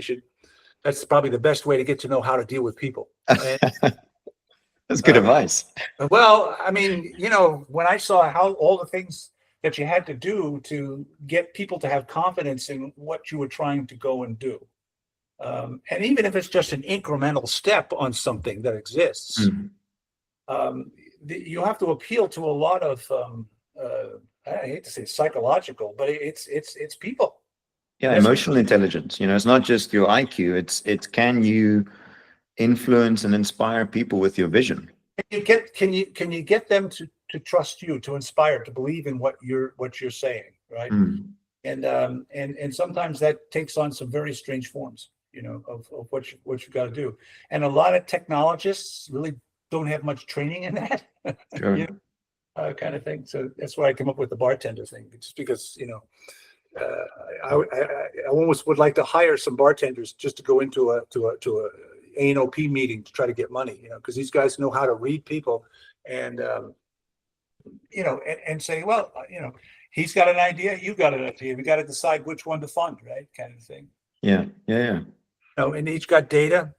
that's probably the best way to get to know how to deal with people. That's good advice. Well, I mean, you know, when I saw how all the things that you had to do to get people to have confidence in what you were trying to go and do. And even if it's just an incremental step on something that exists, you have to appeal to a lot of, I hate to say psychological, but it's people. Yeah, emotional intelligence. You know, it's not just your IQ. It's can you influence and inspire people with your vision? Can you get them to trust you, to inspire, to believe in what you're saying, right? And sometimes that takes on some very strange forms, you know, of what you got to do. And a lot of technologists really don't have much training in that, Sure. You know, kind of thing. So that's why I came up with the bartender thing, just because, you know, I almost would like to hire some bartenders just to go into a A&OP meeting to try to get money, you know, because these guys know how to read people and, you know, and say, well, you know, he's got an idea, you got an idea. We got to decide which one to fund, right? Kind of thing. Yeah. You know, and each got data,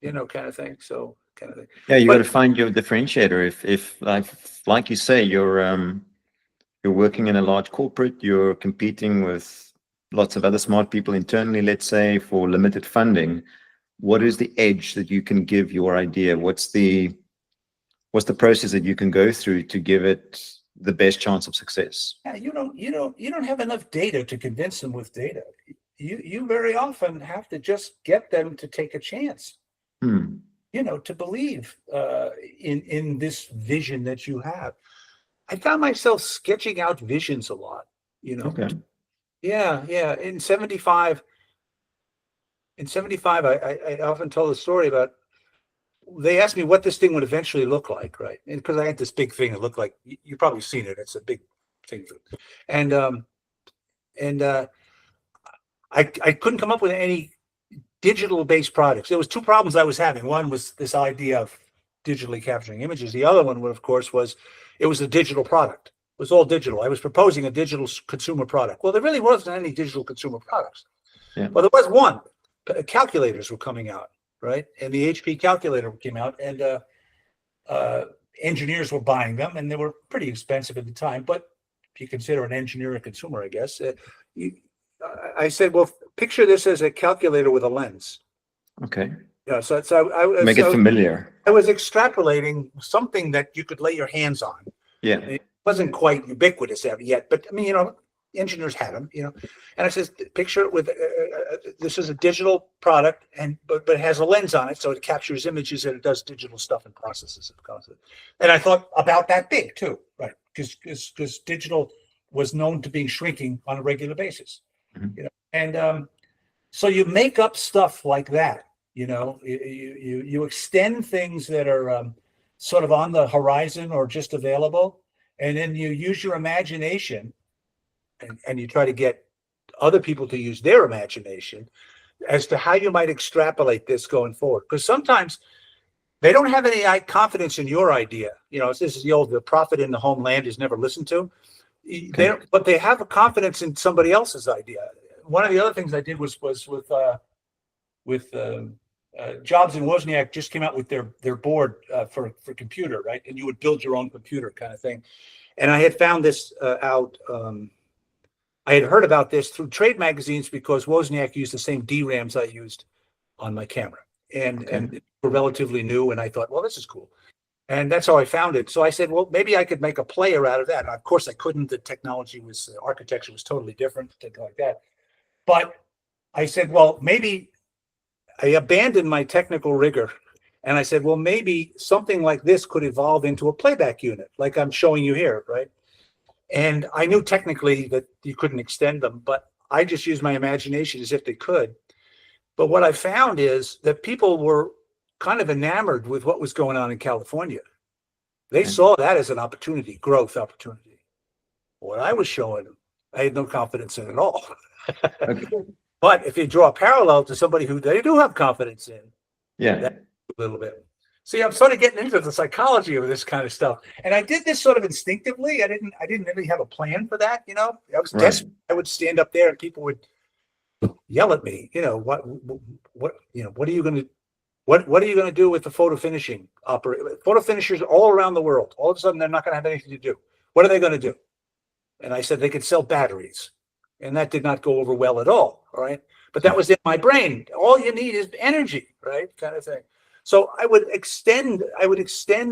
you know, kind of thing. So kind of thing. Yeah, you got to find your differentiator. If like you say, you're working in a large corporate, you're competing with lots of other smart people internally, let's say, for limited funding. What is the edge that you can give your idea? What's the process that you can go through to give it the best chance of success? Yeah, you don't have enough data to convince them with data. You very often have to just get them to take a chance. You know, to believe in this vision that you have. I found myself sketching out visions a lot, you know. Okay. Yeah. In 75, I often told the story about, they asked me what this thing would eventually look like, right? And because I had this big thing that looked like, you've probably seen it. It's a big thing. And I couldn't come up with any digital-based products. There was two problems I was having. One was this idea of digitally capturing images. The other one, of course, was it was a digital product. It was all digital. I was proposing a digital consumer product. Well, there really wasn't any digital consumer products. Yeah. Well, there was one. Calculators were coming out, right? And the HP calculator came out, and engineers were buying them, and they were pretty expensive at the time. But if you consider an engineer a consumer, I guess, I said, well, picture this as a calculator with a lens. Okay. Yeah, so I make it familiar. I was extrapolating something that you could lay your hands on. Yeah. It wasn't quite ubiquitous yet, but I mean, you know, engineers had them, you know. And I said, picture it with this is a digital product, but it has a lens on it, so it captures images and it does digital stuff and processes it. And I thought about that big too, right? Because digital was known to be shrinking on a regular basis, you know. And so you make up stuff like that. You extend things that are sort of on the horizon or just available, and then you use your imagination, and you try to get other people to use their imagination as to how you might extrapolate this going forward. Because sometimes they don't have any confidence in your idea. This is the prophet in the homeland is never listened to. But they have a confidence in somebody else's idea. One of the other things I did was with Jobs and Wozniak just came out with their board for computer, right? And you would build your own computer kind of thing. And I had found this out. I had heard about this through trade magazines because Wozniak used the same DRAMs I used on my camera, and were relatively new. And I thought, well, this is cool. And that's how I found it. So I said, well, maybe I could make a player out of that. Of course, I couldn't. The architecture was totally different, things like that. But I said, well, maybe I abandoned my technical rigor. And I said, well, maybe something like this could evolve into a playback unit, like I'm showing you here, right? And I knew technically that you couldn't extend them, but I just used my imagination as if they could. But what I found is that people were kind of enamored with what was going on in California. They saw that as an opportunity, growth opportunity. What I was showing them, I had no confidence in at all. But if you draw a parallel to somebody who they do have confidence in, a little bit. See, I'm sort of getting into the psychology of this kind of stuff, and I did this sort of instinctively. I didn't really have a plan for that. I was desperate. I would stand up there, and people would yell at me. What are you going to? What are you going to do with the photo finishing photo finishers all around the world? All of a sudden, they're not going to have anything to do. What are they going to do? And I said they could sell batteries, and that did not go over well at all. All right, but that was in my brain. All you need is energy, right? Kind of thing. So I would extend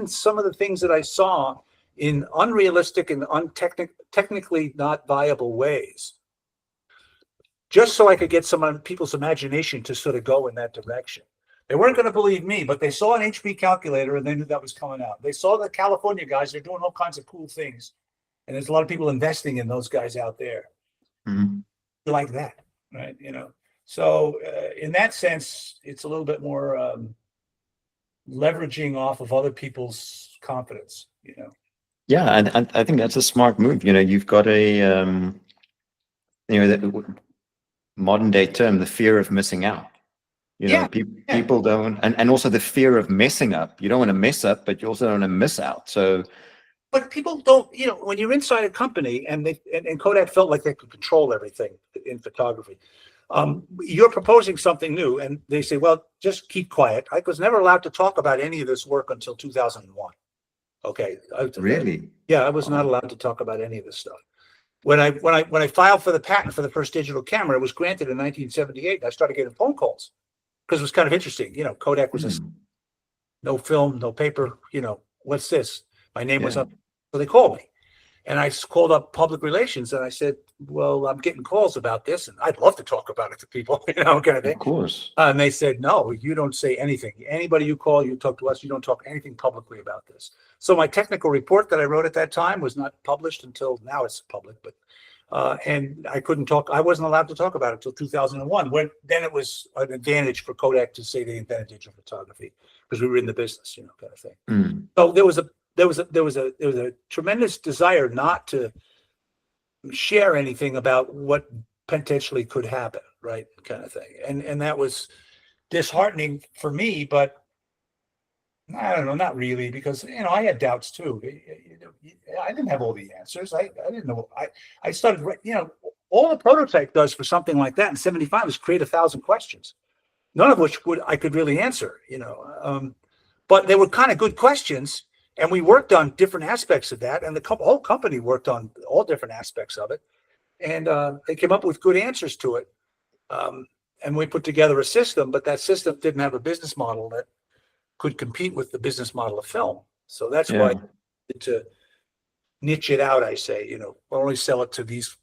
some of the things that I saw in unrealistic and technically not viable ways, just so I could get some of people's imagination to sort of go in that direction. They weren't going to believe me, but they saw an HP calculator and they knew that was coming out. They saw the California guys, they're doing all kinds of cool things. And there's a lot of people investing in those guys out there. Mm-hmm. Like that, right? So in that sense, it's a little bit more leveraging off of other people's confidence, Yeah, and I think that's a smart move. You've got a the modern day term, the fear of missing out. People don't, and also the fear of messing up. You don't want to mess up, but you also don't want to miss out. So, but people don't, when you're inside a company and Kodak felt like they could control everything in photography. You're proposing something new, and they say, well, just keep quiet. I was never allowed to talk about any of this work until 2001. Okay. Really? Yeah, I was not allowed to talk about any of this stuff. When I filed for the patent for the first digital camera, it was granted in 1978. I started getting phone calls because it was kind of interesting. Kodak was no film, no paper. What's this? My name was up. So they called me. And I called up public relations and I said, well, I'm getting calls about this and I'd love to talk about it to people, kind of thing. Of course. And they said, no, you don't say anything. Anybody you call, you talk to us, you don't talk anything publicly about this. So my technical report that I wrote at that time was not published until now it's public, but and I couldn't talk. I wasn't allowed to talk about it until 2001, when then it was an advantage for Kodak to say they invented digital photography because we were in the business, kind of thing. Mm. So there was a tremendous desire not to share anything about what potentially could happen, right? Kind of thing. And that was disheartening for me, but I don't know, not really, because I had doubts too. I didn't have all the answers. I didn't know. I started, all the prototype does for something like that in 75 is create 1,000 questions, none of which I could really answer, but they were kind of good questions. And we worked on different aspects of that, and the whole company worked on all different aspects of it, and they came up with good answers to it. And we put together a system, but that system didn't have a business model that could compete with the business model of film. So that's why to niche it out, I say, we'll only sell it to these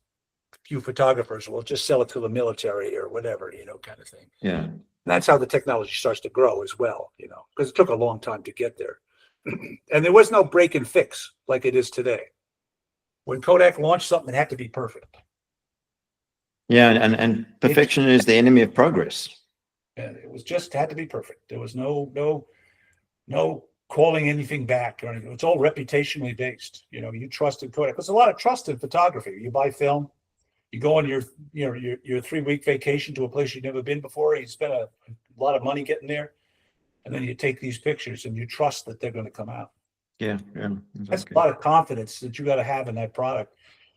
few photographers. We'll just sell it to the military or whatever, kind of thing. Yeah, and that's how the technology starts to grow as well, because it took a long time to get there. And there was no break and fix like it is today. When Kodak launched something, it had to be perfect. Yeah, and perfection is the enemy of progress. And it was just had to be perfect. There was no calling anything back or anything. It's all reputationally based. You trusted Kodak. There's a lot of trust in photography. You buy film, you go on your 3-week vacation to a place you've never been before. You spend a lot of money getting there, and then you take these pictures and you trust that they're going to come out. Yeah, exactly. That's a lot of confidence that you got to have in that product.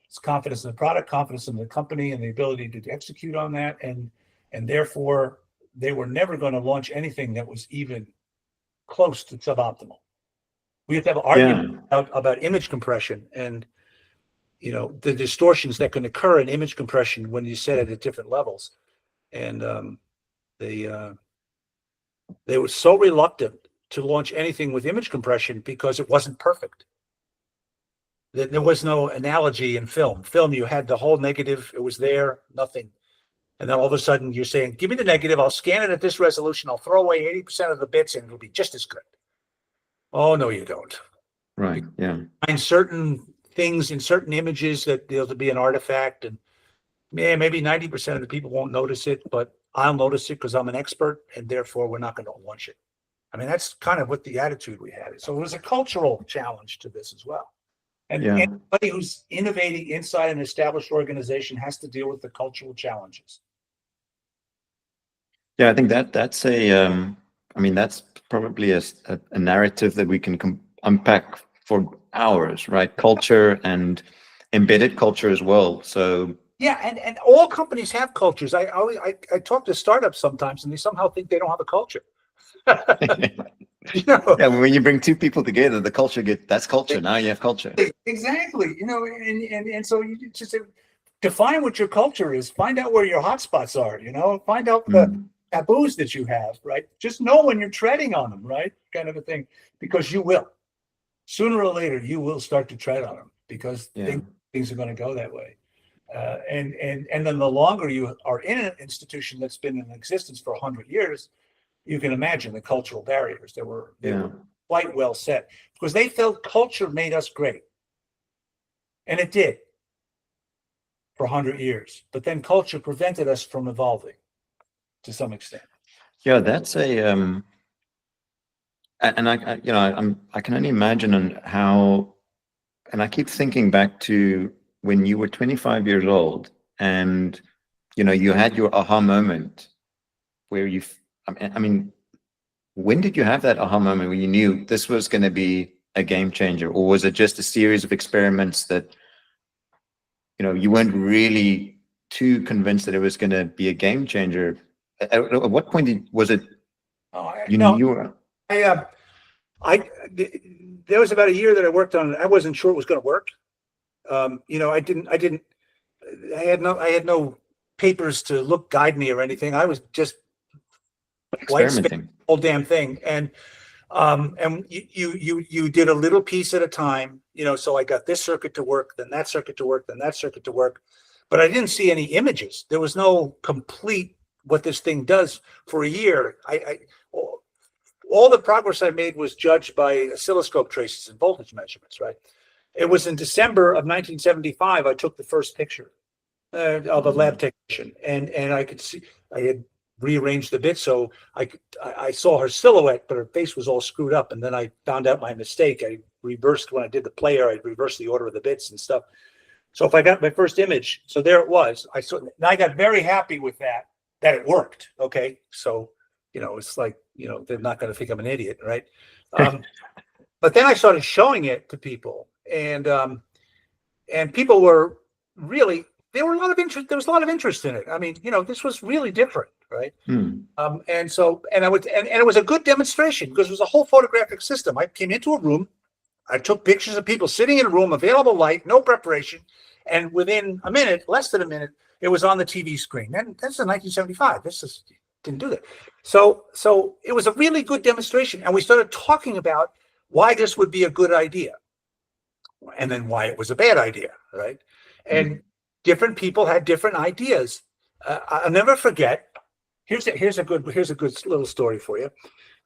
It's confidence in the product, confidence in the company, and the ability to execute on that. And therefore, they were never going to launch anything that was even close to suboptimal. We have to have an argument about image compression and the distortions that can occur in image compression when you set it at different levels. And they were so reluctant to launch anything with image compression because it wasn't perfect. There was no analogy in film. Film, you had the whole negative, it was there, nothing. And then all of a sudden you're saying, give me the negative, I'll scan it at this resolution, I'll throw away 80% of the bits and it'll be just as good. Oh, no, you don't. Right, yeah. Find certain things in certain images that there'll be an artifact, and maybe 90% of the people won't notice it, but I'll notice it because I'm an expert, and therefore we're not going to launch it. I mean, that's kind of what the attitude we had. So it was a cultural challenge to this as well. And anybody who's innovating inside an established organization has to deal with the cultural challenges. Yeah, I think that's that's probably a narrative that we can unpack for hours, right? Culture and embedded culture as well. So yeah, and all companies have cultures. I talk to startups sometimes, and they somehow think they don't have a culture. Yeah, when you bring two people together, the culture that's culture. Now you have culture. Exactly. And so you just define what your culture is. Find out where your hotspots are. Find out the taboos that you have. Right. Just know when you're treading on them. Right. Kind of a thing, because you will. Sooner or later, you will start to tread on them because things are going to go that way. And then the longer you are in an institution that's been in existence for 100 years, you can imagine the cultural barriers. They were quite well set because they felt culture made us great. And it did for 100 years. But then culture prevented us from evolving to some extent. Yeah, that's and I can only imagine on how, and I keep thinking back to when you were 25 years old and, you had your aha moment where when did you have that aha moment when you knew this was going to be a game changer? Or was it just a series of experiments that, you weren't really too convinced that it was going to be a game changer? At what point was it? There was about a year that I worked on it. I wasn't sure it was going to work. I had no papers to guide me or anything. I was just experimenting the whole damn thing. And you did a little piece at a time, so I got this circuit to work, then that circuit to work, then that circuit to work. But I didn't see any images. There was no complete what this thing does for a year. All the progress I made was judged by oscilloscope traces and voltage measurements, right? It was in December of 1975 I took the first picture of a lab technician, and I could see I had rearranged the bits so I saw her silhouette, but her face was all screwed up. And then I found out my mistake. I reversed when I did the player. I reversed the order of the bits and stuff. So if I got my first image, so there it was. And I got very happy with that it worked. Okay, so it's like they're not going to think I'm an idiot, right? But then I started showing it to people, and people were really, there was a lot of interest in it. I mean, this was really different, right? And it was a good demonstration because it was a whole photographic system. I came into a room, I took pictures of people sitting in a room, available light, no preparation, and within a minute, less than a minute, it was on the TV screen. And that's in 1975. Didn't do that. So it was a really good demonstration, and we started talking about why this would be a good idea, and then why it was a bad idea, right? And different people had different ideas. I'll never forget. Here's a good little story for you.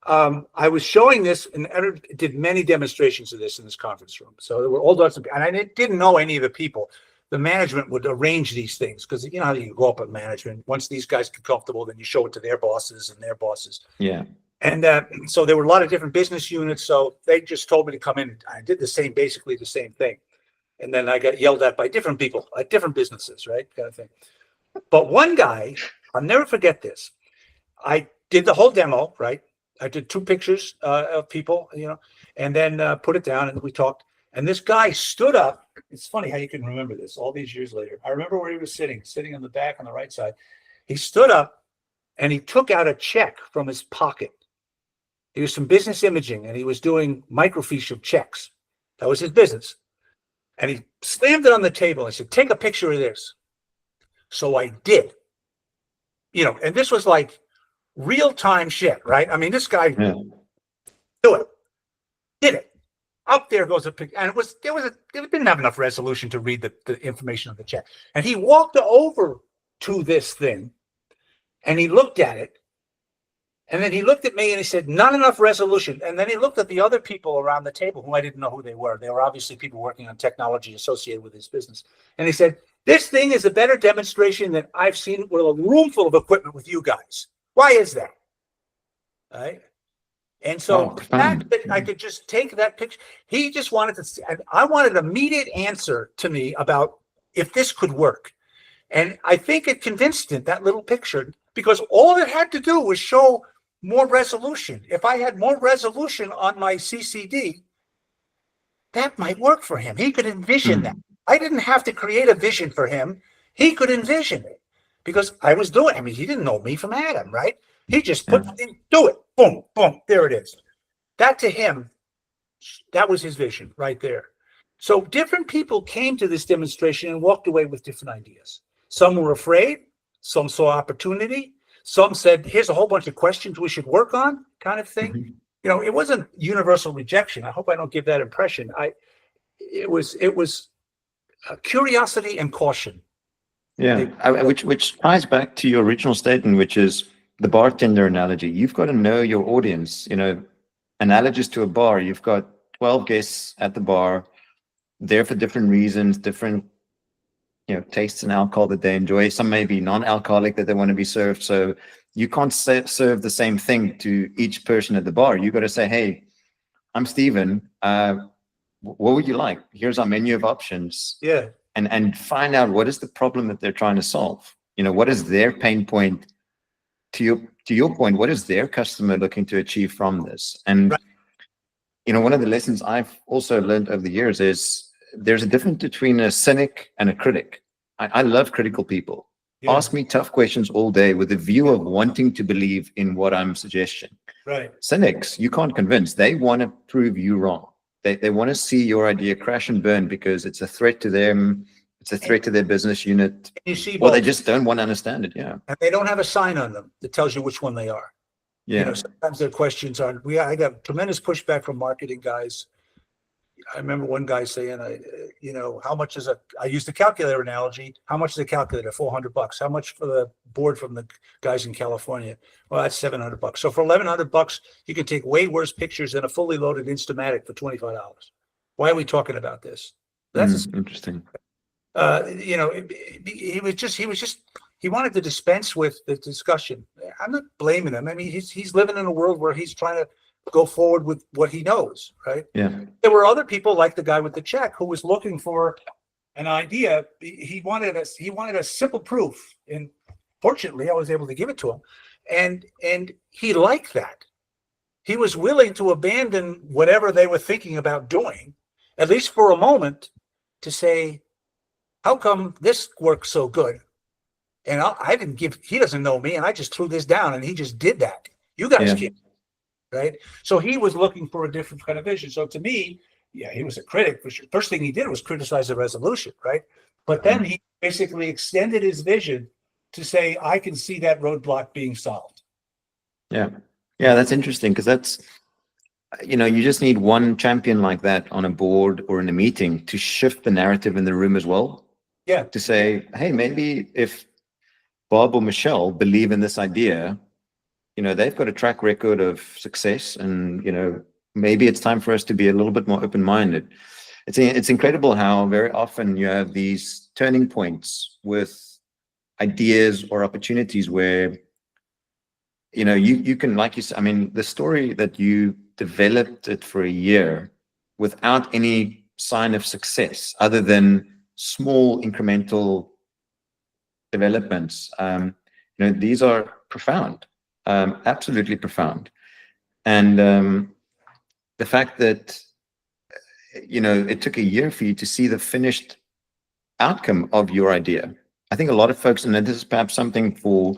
I was showing this and did many demonstrations of this in this conference room. So there were all sorts of, and I didn't know any of the people. the management would arrange these things, because you know how you go up at management. Once these guys get comfortable, then you show it to their bosses and their bosses. Yeah. And so there were a lot of different business units. So they just told me to come in. I did basically the same thing. And then I got yelled at by different people at different businesses, right? Kind of thing. But one guy, I'll never forget this. I did the whole demo, right? I did 2 pictures of people, and then put it down, and we talked. And this guy stood up. It's funny how you can remember this all these years later. I remember where he was sitting on the back on the right side. He stood up and he took out a check from his pocket. He was some business imaging, and he was doing microfiche of checks. That was his business. And he slammed it on the table. I said, take a picture of this. So I did. And this was like real-time shit, right? I mean, this guy do it. Did it. Up there goes a picture. And it didn't have enough resolution to read the information of the check. And he walked over to this thing, and he looked at it. And then he looked at me and he said, not enough resolution. And then he looked at the other people around the table who I didn't know who they were. They were obviously people working on technology associated with his business. And he said, this thing is a better demonstration than I've seen with a room full of equipment with you guys. Why is that? Right? And so the fact that I could just take that picture, he just wanted to see, I wanted an immediate answer to me about if this could work. And I think it convinced him, that little picture, because all it had to do was show more resolution. If I had more resolution on my CCD, that might work for him. He could envision that. I didn't have to create a vision for him. He could envision it because I was doing it. I mean, he didn't know me from Adam, right? He just put do it. Boom, boom. There it is. That to him, that was his vision right there. So different people came to this demonstration and walked away with different ideas. Some were afraid. Some saw opportunity. Some said, here's a whole bunch of questions we should work on, kind of thing. It wasn't universal rejection. I hope I don't give that impression. It was curiosity and caution. Yeah, which ties back to your original statement, which is the bartender analogy. You've got to know your audience. Analogous to a bar, you've got 12 guests at the bar, there for different reasons, different tastes and alcohol that they enjoy. Some may be non-alcoholic that they want to be served. So you can't serve the same thing to each person at the bar. You got to say, hey, I'm Steven. What would you like? Here's our menu of options. Yeah. And find out what is the problem that they're trying to solve. What is their pain point? To your point, what is their customer looking to achieve from this? And one of the lessons I've also learned over the years is there's a difference between a cynic and a critic. I love critical people. Yeah. Ask me tough questions all day with a view of wanting to believe in what I'm suggesting. Right. Cynics, you can't convince. They want to prove you wrong. They want to see your idea crash and burn because it's a threat to them. It's a threat to their business unit. You see, or they just don't want to understand it. Yeah. And they don't have a sign on them that tells you which one they are. Yeah. Sometimes their questions are, I got tremendous pushback from marketing guys. I remember one guy saying, how much is I used the calculator analogy. How much is a calculator? $400. How much for the board from the guys in California? Well, that's $700. So for $1,100, you can take way worse pictures than a fully loaded Instamatic for $25. Why are we talking about this? That's interesting. He wanted to dispense with the discussion. I'm not blaming him. I mean, he's living in a world where he's trying to go forward with what he knows, right? Yeah. There were other people like the guy with the check who was looking for an idea. He wanted a simple proof, and fortunately, I was able to give it to him, and he liked that. He was willing to abandon whatever they were thinking about doing, at least for a moment, to say, "How come this works so good?" And he doesn't know me, and I just threw this down, and he just did that. You guys can't. Right. So he was looking for a different kind of vision. So to me, he was a critic for sure. First thing he did was criticize the resolution. Right. But then he basically extended his vision to say, I can see that roadblock being solved. Yeah. Yeah. That's interesting because that's, you just need one champion like that on a board or in a meeting to shift the narrative in the room as well. Yeah. To say, hey, maybe if Bob or Michelle believe in this idea, they've got a track record of success, and maybe it's time for us to be a little bit more open-minded. It's incredible how very often you have these turning points with ideas or opportunities where, you can, like you said, I mean, the story that you developed it for a year without any sign of success other than small incremental developments, these are profound, absolutely profound. And the fact that, it took a year for you to see the finished outcome of your idea. I think a lot of folks, and this is perhaps something for,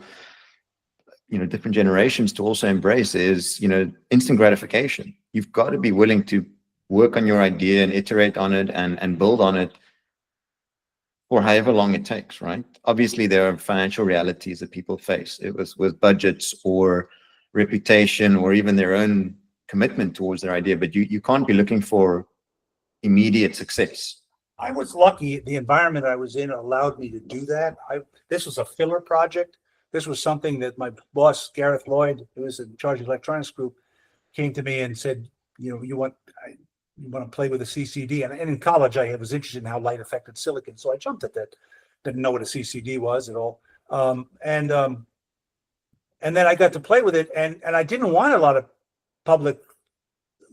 different generations to also embrace, is, instant gratification. You've got to be willing to work on your idea and iterate on it and build on it for however long it takes, right? Obviously, there are financial realities that people face. It was with budgets or reputation or even their own commitment towards their idea, but you can't be looking for immediate success. I was lucky. The environment I was in allowed me to do that. This was a filler project. This was something that my boss, Gareth Lloyd, who was in charge of the electronics group, came to me and said, you want to play with a CCD. And in college, I was interested in how light affected silicon. So I jumped at that. Didn't know what a CCD was at all. And then I got to play with it. And I didn't want a lot of public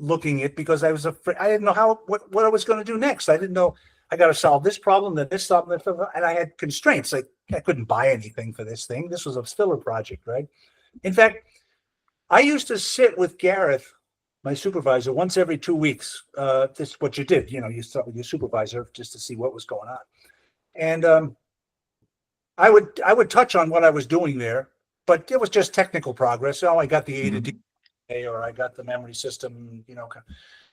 looking at, because I was afraid. I didn't know what I was going to do next. I didn't know. I got to solve this problem, then this problem, and I had constraints. I couldn't buy anything for this thing. This was a filler project, right? In fact, I used to sit with Gareth, my supervisor, once every 2 weeks. This is what you did. You sat with your supervisor just to see what was going on. And I would touch on what I was doing there, but it was just technical progress. Oh, I got the A to D, or I got the memory system,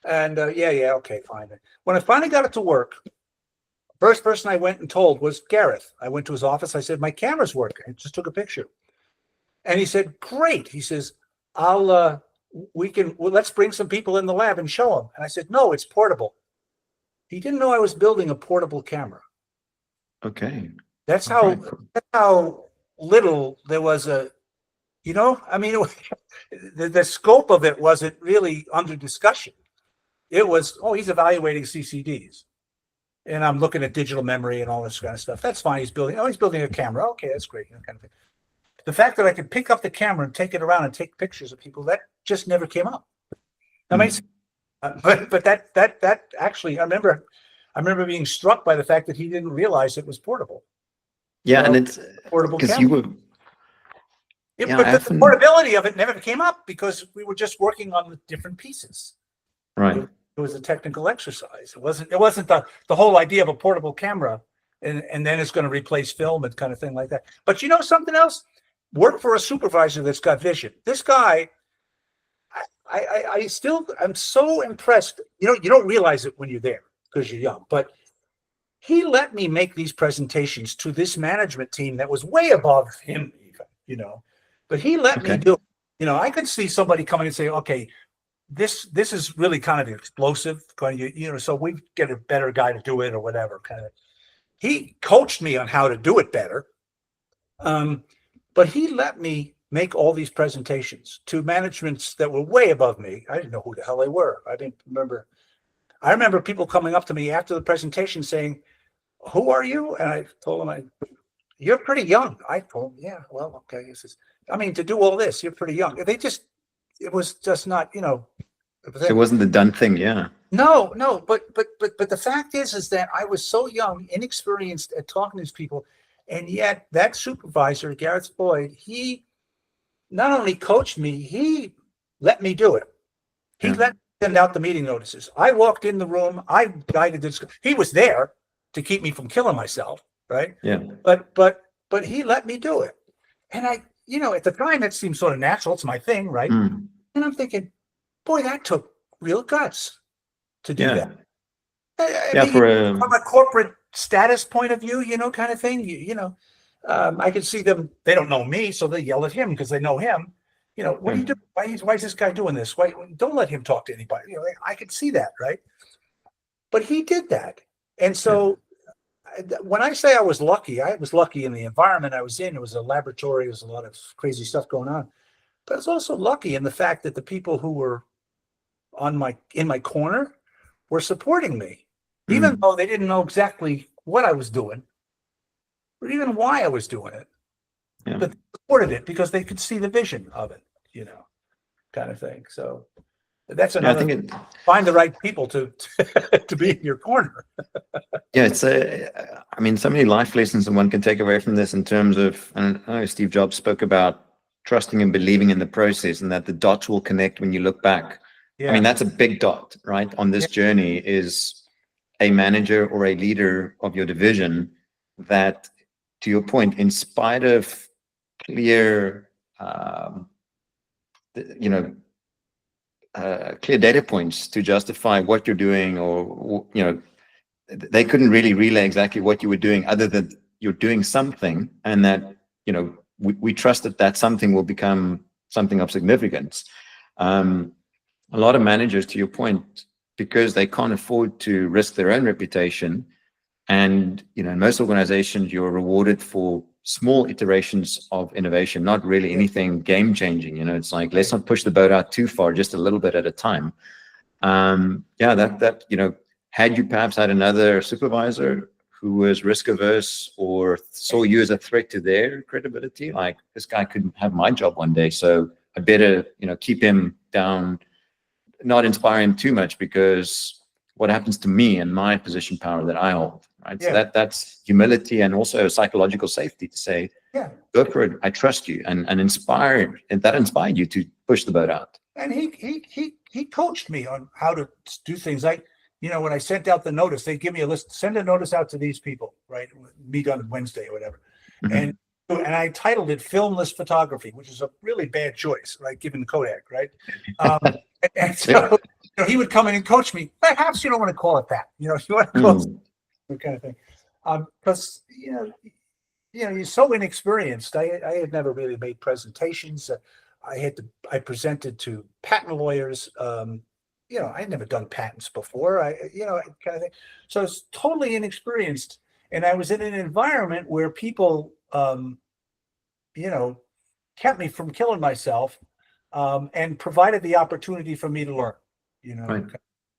and okay, fine. When I finally got it to work, first person I went and told was Gareth. I went to his office. I said, my camera's working. I just took a picture. And he said, great. He says, let's bring some people in the lab and show them. And I said, no, it's portable. He didn't know I was building a portable camera. Okay. That's how little there was the scope of it wasn't really under discussion. It was, he's evaluating CCDs. And I'm looking at digital memory and all this kind of stuff. That's fine. He's building a camera. Okay, that's great. Kind of thing. The fact that I could pick up the camera and take it around and take pictures of people, that just never came up. I mean, but that actually, I remember being struck by the fact that he didn't realize it was portable. Yeah, and it's portable because camera. But the portability of it never came up because we were just working on the different pieces. Right. It was a technical exercise. It wasn't the whole idea of a portable camera and then it's going to replace film and kind of thing like that. But something else? Work for a supervisor that's got vision. This guy, I'm so impressed. You don't realize it when you're there because you're young, but he let me make these presentations to this management team that was way above him, even, but he let me do it. I could see somebody coming and say, okay, this is really kind of explosive, so we get a better guy to do it or whatever. Kind of, he coached me on how to do it better, but he let me make all these presentations to managements that were way above me. I didn't know who the hell they were. I didn't remember. I remember people coming up to me after the presentation saying, "Who are you?" And I told them, "You're pretty young." I told them, "Yeah, well, okay." He says, to do all this, you're pretty young. It was just not, It wasn't the done thing, yeah. No, but the fact is that I was so young, inexperienced at talking to these people, and yet that supervisor, Gareth Lloyd, he not only coached me, he let me do it. He let me send out the meeting notices. I walked in the room, I guided this. He was there to keep me from killing myself, right? Yeah. But he let me do it, and at the time, it seemed sort of natural. It's my thing, right? And I'm thinking, boy, that took real guts to do that. From a corporate status point of view, kind of thing, I can see them. They don't know me, so they yell at him because they know him. What are you doing? Why is this guy doing this? Why don't let him talk to anybody? I could see that, right? But he did that, and so. When I say I was lucky in the environment I was in. It was a laboratory. There was a lot of crazy stuff going on. But I was also lucky in the fact that the people who were in my corner were supporting me, even though they didn't know exactly what I was doing. or even why I was doing it. Yeah. But they supported it because they could see the vision of it, kind of thing. So that's I another. think Find the right people to to be in your corner. yeah, it's I mean, so many life lessons that one can take away from this in terms of, and I know Steve Jobs spoke about trusting and believing in the process, and that the dots will connect when you look back. Yeah. I mean, that's a big dot, right? On this journey is a manager or a leader of your division that, to your point, in spite of clear, you know, clear data points to justify what you're doing, or, they couldn't really relay exactly what you were doing other than you're doing something, and that, we trust that that something will become something of significance. A lot of managers, to your point, because they can't afford to risk their own reputation, and in most organizations you're rewarded for small iterations of innovation, not really anything game changing. It's like, let's not push the boat out too far, just a little bit at a time. Had you perhaps had another supervisor who was risk averse or saw you as a threat to their credibility, like, this guy couldn't have my job one day, so I better keep him down, not inspire him too much, because what happens to me and my position power that I hold, right? Yeah. So that's humility, and also psychological safety to say, Yeah. go for it, I trust you, and inspired, and that inspired you to push the boat out. And he coached me on how to do things. Like, when I sent out the notice, they give me a list, send a notice out to these people, right? Meet on Wednesday or whatever. Mm-hmm. And I titled it Filmless Photography, which is a really bad choice, right? Given Kodak, right? And so he would come in and coach me. Perhaps you don't want to call it that. You want to call it that kind of thing. Because you're so inexperienced. I had never really made presentations. I presented to patent lawyers. I had never done patents before. Kind of thing. So I was totally inexperienced, and I was in an environment where people, kept me from killing myself, and provided the opportunity for me to learn. Right.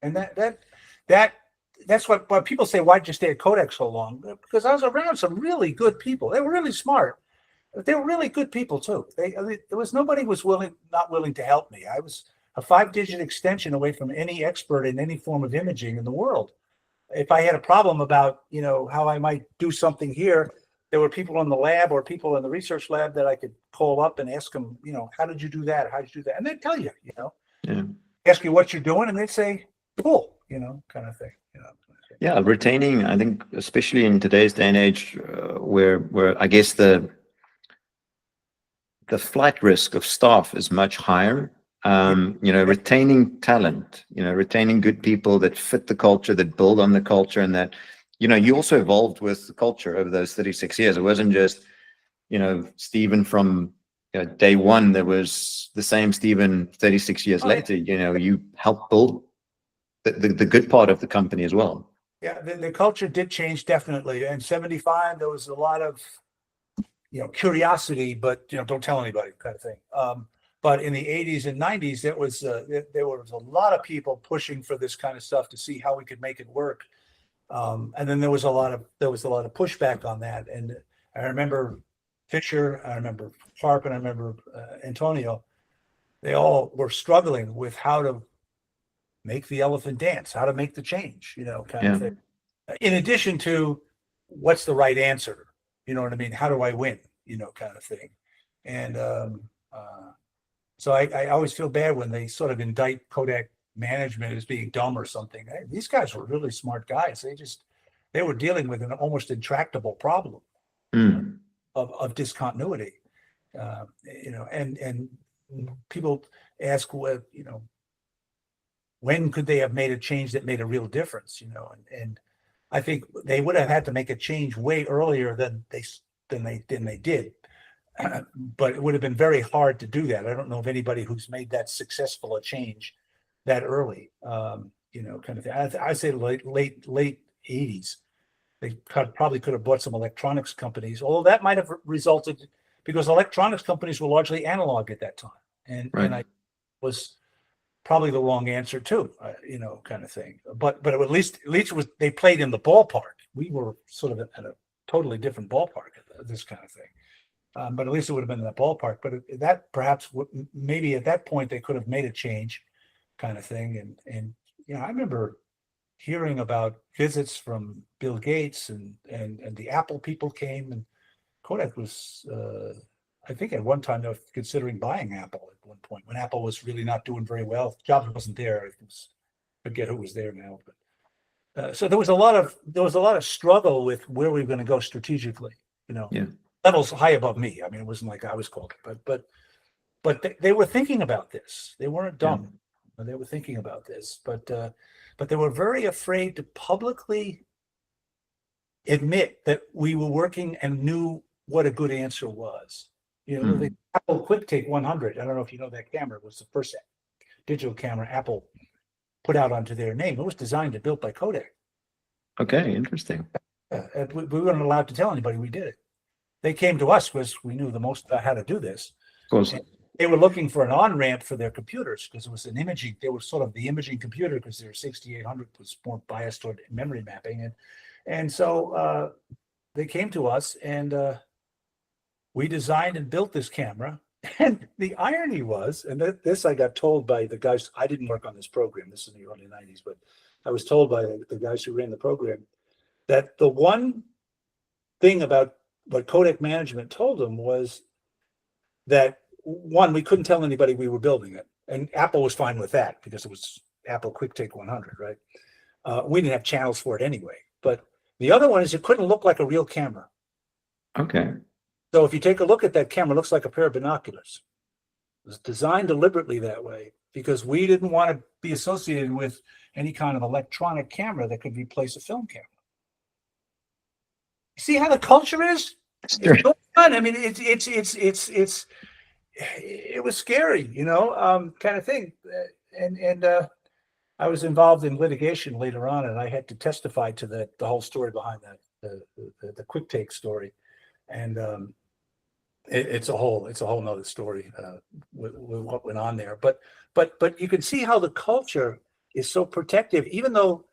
And that's why people say, why'd you stay at Kodak so long? Because I was around some really good people. They were really smart. They were really good people too. Nobody was not willing to help me. I was a 5-digit extension away from any expert in any form of imaging in the world. If I had a problem about, how I might do something here, there were people in the lab or people in the research lab that I could call up and ask them, how did you do that? How did you do that? And they'd tell you, Yeah. Ask you what you're doing, and they'd say, cool, kind of thing. Yeah, retaining, I think, especially in today's day and age, where I guess the flight risk of staff is much higher. Retaining talent, retaining good people that fit the culture, that build on the culture, and that, you also evolved with the culture over those 36 years. It wasn't just, Steven from day one. There was the same Steven 36 years later. You helped build the good part of the company as well. Yeah, the culture did change, definitely. In 75, there was a lot of, curiosity, but, don't tell anybody kind of thing. But in the 80s and 90s, there was a lot of people pushing for this kind of stuff to see how we could make it work. And then there was a lot of pushback on that. And I remember Fisher, I remember Park, and I remember Antonio. They all were struggling with how to make the elephant dance, how to make the change, kind of thing. In addition to what's the right answer, you know what I mean? How do I win, kind of thing. And so I always feel bad when they sort of indict Kodak management as being dumb or something. Hey, these guys were really smart guys. They were dealing with an almost intractable problem of discontinuity, and people ask, well, when could they have made a change that made a real difference, and I think they would have had to make a change way earlier than they did. But it would have been very hard to do that. I don't know of anybody who's made that successful a change that early, kind of thing. I say late 80s. They probably could have bought some electronics companies, although that might have resulted, because electronics companies were largely analog at that time. And I was probably the wrong answer too, kind of thing. But at least it was, they played in the ballpark. We were sort of at a totally different ballpark, this kind of thing. But at least it would have been in that ballpark. But that perhaps maybe at that point they could have made a change, kind of thing. And I remember hearing about visits from Bill Gates and the Apple people came, and Kodak was, I think at one time they were considering buying Apple at one point when Apple was really not doing very well. Jobs wasn't there. Forget who was there now, but so there was a lot of struggle with where we were going to go strategically. Yeah. Levels high above me. I mean, it wasn't like I was called, but they were thinking about this. They weren't dumb. Yeah. They were thinking about this, but they were very afraid to publicly admit that we were working and knew what a good answer was. The Apple Quick Take 100. I don't know if you know that camera. It was the first digital camera Apple put out onto their name. It was designed and built by Kodak. Okay, interesting. We weren't allowed to tell anybody we did it. They came to us because we knew the most about how to do this. Of course. And they were looking for an on-ramp for their computers because it was an imaging. They were sort of the imaging computer because their 6800 was more biased toward memory mapping, and so they came to us, and we designed and built this camera. And the irony was, and this I got told by the guys. I didn't work on this program. This is in the early 90s, but I was told by the guys who ran the program that the one thing about what Kodak management told them was that, one, we couldn't tell anybody we were building it. And Apple was fine with that because it was Apple Quick Take 100, right? We didn't have channels for it anyway. But the other one is it couldn't look like a real camera. Okay. So if you take a look at that camera, it looks like a pair of binoculars. It was designed deliberately that way because we didn't want to be associated with any kind of electronic camera that could replace a film camera. See how the culture is? Sure. It's going on. I mean, it was scary, kind of thing. And I was involved in litigation later on, and I had to testify to the whole story behind that, the Quick Take story. And it's a whole nother story with what went on there. But you can see how the culture is so protective, even though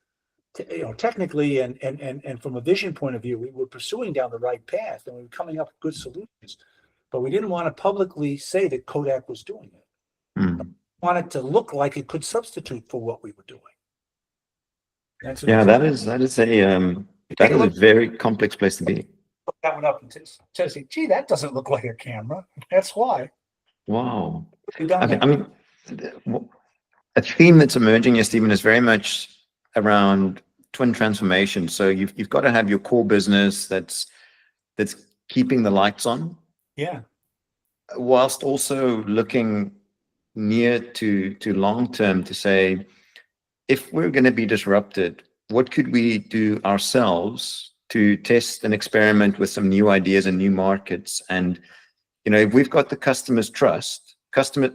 technically and from a vision point of view, we were pursuing down the right path and we were coming up with good solutions, but we didn't want to publicly say that Kodak was doing it. We wanted to look like it could substitute for what we were doing. That is a very complex place to be. Put that one up and say, gee, that doesn't look like a camera. That's why. Wow. Okay, I mean, a theme that's emerging here, Steven, is very much around twin transformation. So you've got to have your core business that's keeping the lights on. Yeah. Whilst also looking near to long term to say, if we're going to be disrupted, what could we do ourselves to test and experiment with some new ideas and new markets? And if we've got the customer's trust,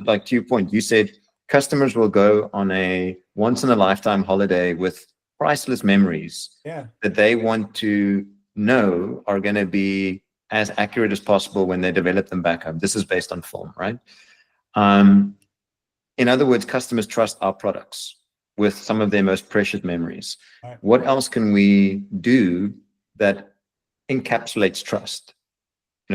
like to your point, you said customers will go on a once in a lifetime holiday with priceless memories that they want to know are going to be as accurate as possible when they develop them back up. This is based on film, right? In other words, customers trust our products with some of their most precious memories. Right. What else can we do that encapsulates trust?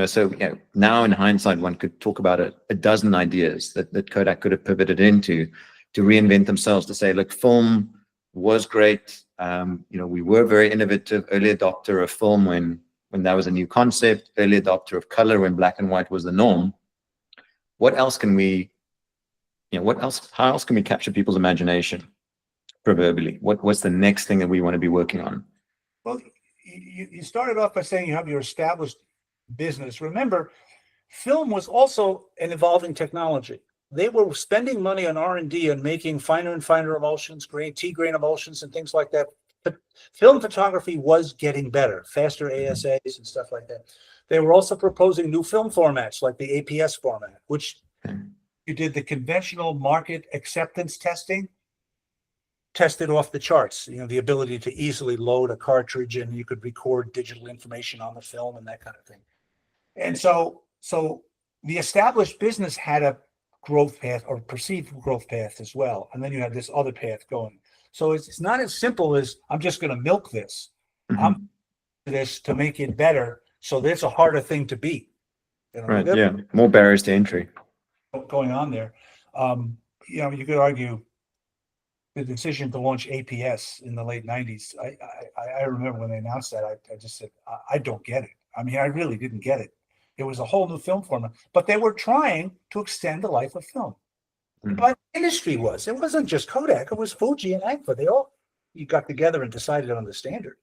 So now in hindsight, one could talk about a dozen ideas that Kodak could have pivoted into to reinvent themselves, to say, look, film was great. We were very innovative, early adopter of film when that was a new concept, early adopter of color when black and white was the norm. What else can we, how else can we capture people's imagination, proverbially? What's the next thing that we want to be working on? Well, you started off by saying you have your established business. Remember, film was also an evolving technology. They were spending money on R&D and making finer and finer emulsions, T-grain emulsions and things like that. But film photography was getting better, faster ASAs and stuff like that. They were also proposing new film formats like the APS format, which you did the conventional market acceptance testing, tested off the charts, the ability to easily load a cartridge and you could record digital information on the film and that kind of thing. And so the established business had a growth path or perceived growth path as well. And then you have this other path going. So it's not as simple as I'm just going to milk this. this to make it better. So that's a harder thing to beat. Right. Yeah. More barriers to entry. Going on there. You could argue the decision to launch APS in the late 90s. I remember when they announced that, I just said, I don't get it. I mean, I really didn't get it. It was a whole new film format, but they were trying to extend the life of film. But industry was. It wasn't just Kodak. It was Fuji and Agfa. You got together and decided on the standard.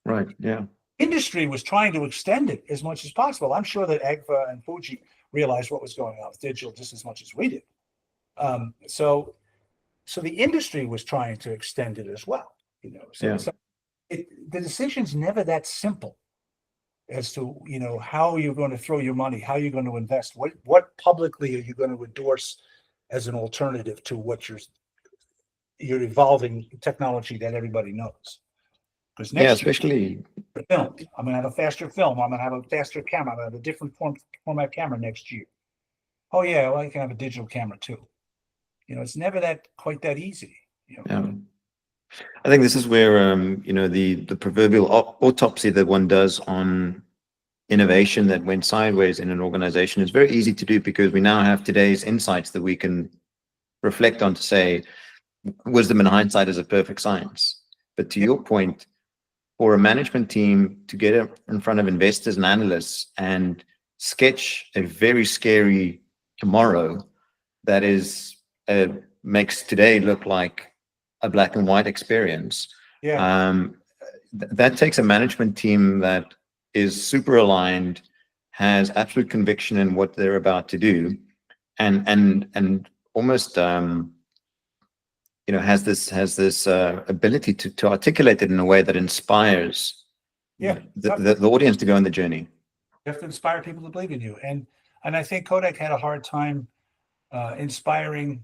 Right. Yeah. Industry was trying to extend it as much as possible. I'm sure that Agfa and Fuji realized what was going on with digital just as much as we did. So the industry was trying to extend it as well. The decision's never that simple as to how you're going to throw your money, how you're going to invest, what publicly are you going to endorse as an alternative to what your evolving technology that everybody knows. Because especially film, I'm going to have a faster film. I'm going to have a faster camera. I'm going to have a different format camera next year. Oh yeah, well, you can have a digital camera too. It's never quite that easy. Yeah. I think this is where the proverbial autopsy that one does on innovation that went sideways in an organization is very easy to do, because we now have today's insights that we can reflect on to say wisdom in hindsight is a perfect science. But to your point, for a management team to get in front of investors and analysts and sketch a very scary tomorrow that makes today look like a black and white experience. That takes a management team that is super aligned, has absolute conviction in what they're about to do, and almost has this ability to articulate it in a way that inspires the audience to go on the journey. You have to inspire people to believe in you, and I think Kodak had a hard time inspiring,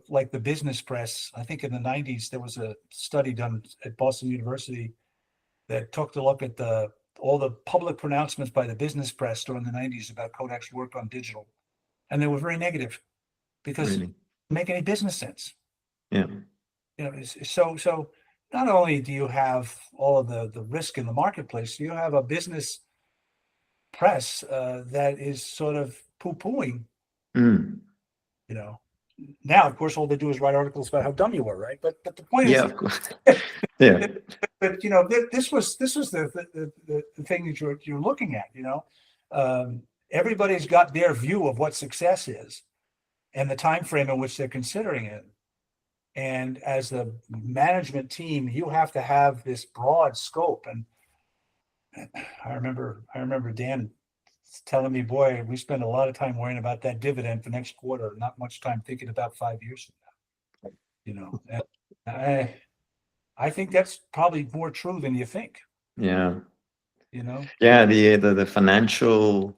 like the business press. I think in the 90s there was a study done at Boston University that took a look at all the public pronouncements by the business press during the 90s about Kodak's work on digital, and they were very negative because it didn't make any business sense. Yeah. So not only do you have all of the risk in the marketplace, you have a business press that is sort of poo-pooing. Now, of course, all they do is write articles about how dumb you were, right? But the point is, of course. Yeah. But this was the thing that you're looking at. Everybody's got their view of what success is, and the time frame in which they're considering it. And as the management team, you have to have this broad scope. And I remember Dan telling me, boy, we spend a lot of time worrying about that dividend for next quarter, not much time thinking about 5 years from now. And I think that's probably more true than you think. Yeah. The financial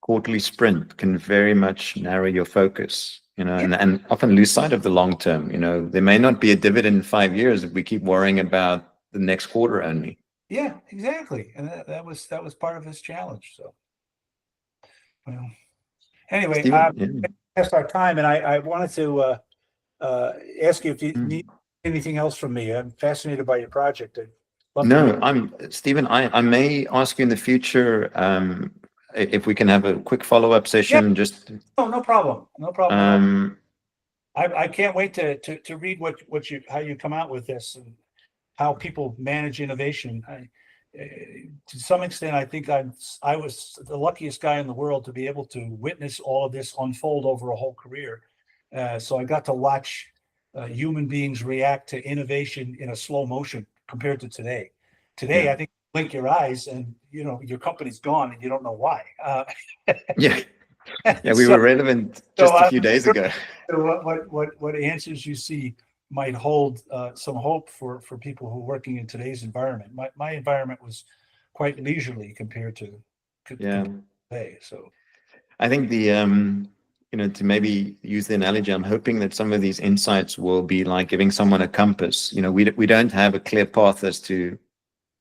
quarterly sprint can very much narrow your focus, and often lose sight of the long term. There may not be a dividend in 5 years if we keep worrying about the next quarter only. Yeah, exactly. And that was part of his challenge. So, well, anyway, past our time, and I wanted to ask you if you need anything else from me. I'm fascinated by your project. Steven, I may ask you in the future if we can have a quick follow-up session. No problem. I can't wait to read how you come out with this and how people manage innovation. To some extent, I think I was the luckiest guy in the world to be able to witness all of this unfold over a whole career. So I got to watch human beings react to innovation in a slow motion compared to today. Today, I think you blink your eyes and your company's gone and you don't know why. We were relevant just a few days ago. What answers you see might hold some hope for people who are working in today's environment. My environment was quite leisurely compared to today. So I think to maybe use the analogy, I'm hoping that some of these insights will be like giving someone a compass. We don't have a clear path as to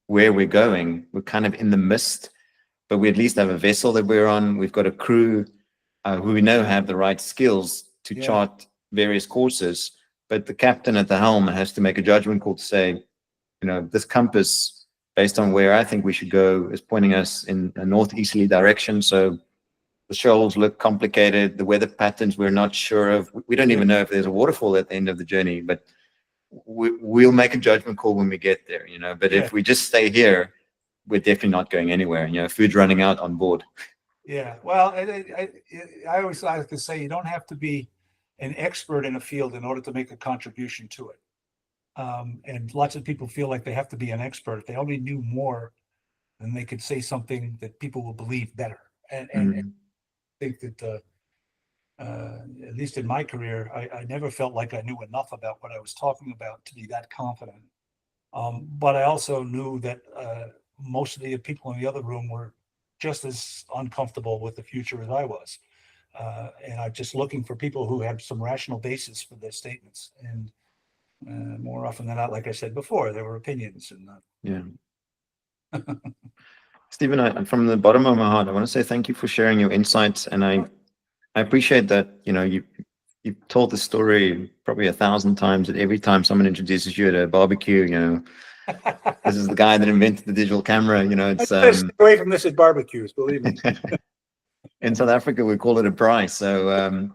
where we're going. We're kind of in the mist, but we at least have a vessel that we're on. We've got a crew who we know have the right skills to chart various courses, but the captain at the helm has to make a judgment call to say, this compass based on where I think we should go, is pointing us in a northeasterly direction. So the shoals look complicated. The weather patterns we're not sure of. We don't even know if there's a waterfall at the end of the journey, but we'll make a judgment call when we get there, you know. But if we just stay here, we're definitely not going anywhere. You know, food's running out on board. Yeah, well, I always like to say you don't have to be an expert in a field in order to make a contribution to it. And lots of people feel like they have to be an expert. If they only knew more, then they could say something that people will believe better. And I think that, at least in my career, I never felt like I knew enough about what I was talking about to be that confident. But I also knew that most of the people in the other room were just as uncomfortable with the future as I was. And I'm just looking for people who have some rational basis for their statements. And more often than not, like I said before, there were opinions. And Steven, from the bottom of my heart, I want to say thank you for sharing your insights. And I appreciate that, you know, you've told the story probably 1,000 times, that every time someone introduces you at a barbecue, you know, this is the guy that invented the digital camera. You know, it's away from this at barbecues, believe me. In South Africa, we call it a braai. So,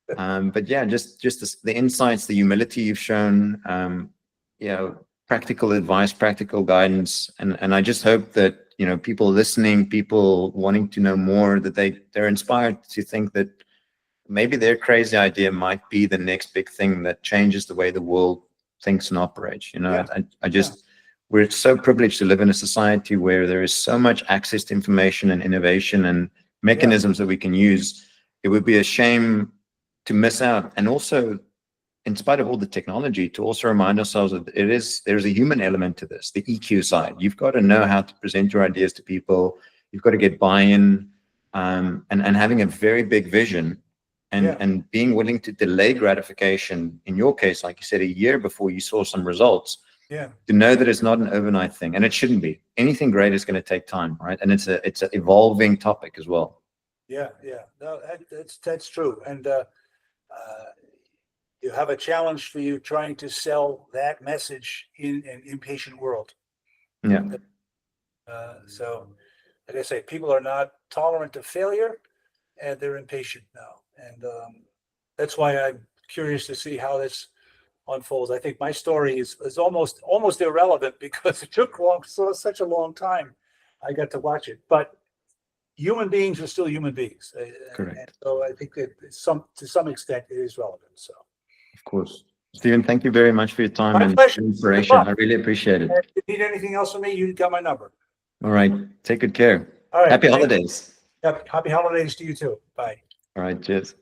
but yeah, just the insights, the humility you've shown, you know, practical advice, practical guidance, and I just hope that, you know, people listening, people wanting to know more, that they're inspired to think that maybe their crazy idea might be the next big thing that changes the way the world thinks and operates. You know, we're so privileged to live in a society where there is so much access to information and innovation and mechanisms that we can use. It would be a shame to miss out. And also, in spite of all the technology, to also remind ourselves that there's a human element to this, the EQ side. You've got to know how to present your ideas to people. You've got to get buy-in, and having a very big vision, and being willing to delay gratification. In your case, like you said, a year before you saw some results. Yeah. To know that it's not an overnight thing, and it shouldn't be. Anything great is going to take time, right? And it's an evolving topic as well. Yeah. No, that's true. And you have a challenge for you trying to sell that message in an impatient world. Yeah. So, like I say, people are not tolerant of failure, and they're impatient now. And that's why I'm curious to see how this unfolds. I think my story is almost irrelevant because it took such a long time. I got to watch it, but human beings are still human beings. Correct. And so I think that to some extent it is relevant. So, of course, Steven, thank you very much for your time and inspiration. I really appreciate it. If you need anything else from me, you got my number. All right. Take good care. All right. Happy holidays. Happy holidays to you too. Bye. All right. Cheers.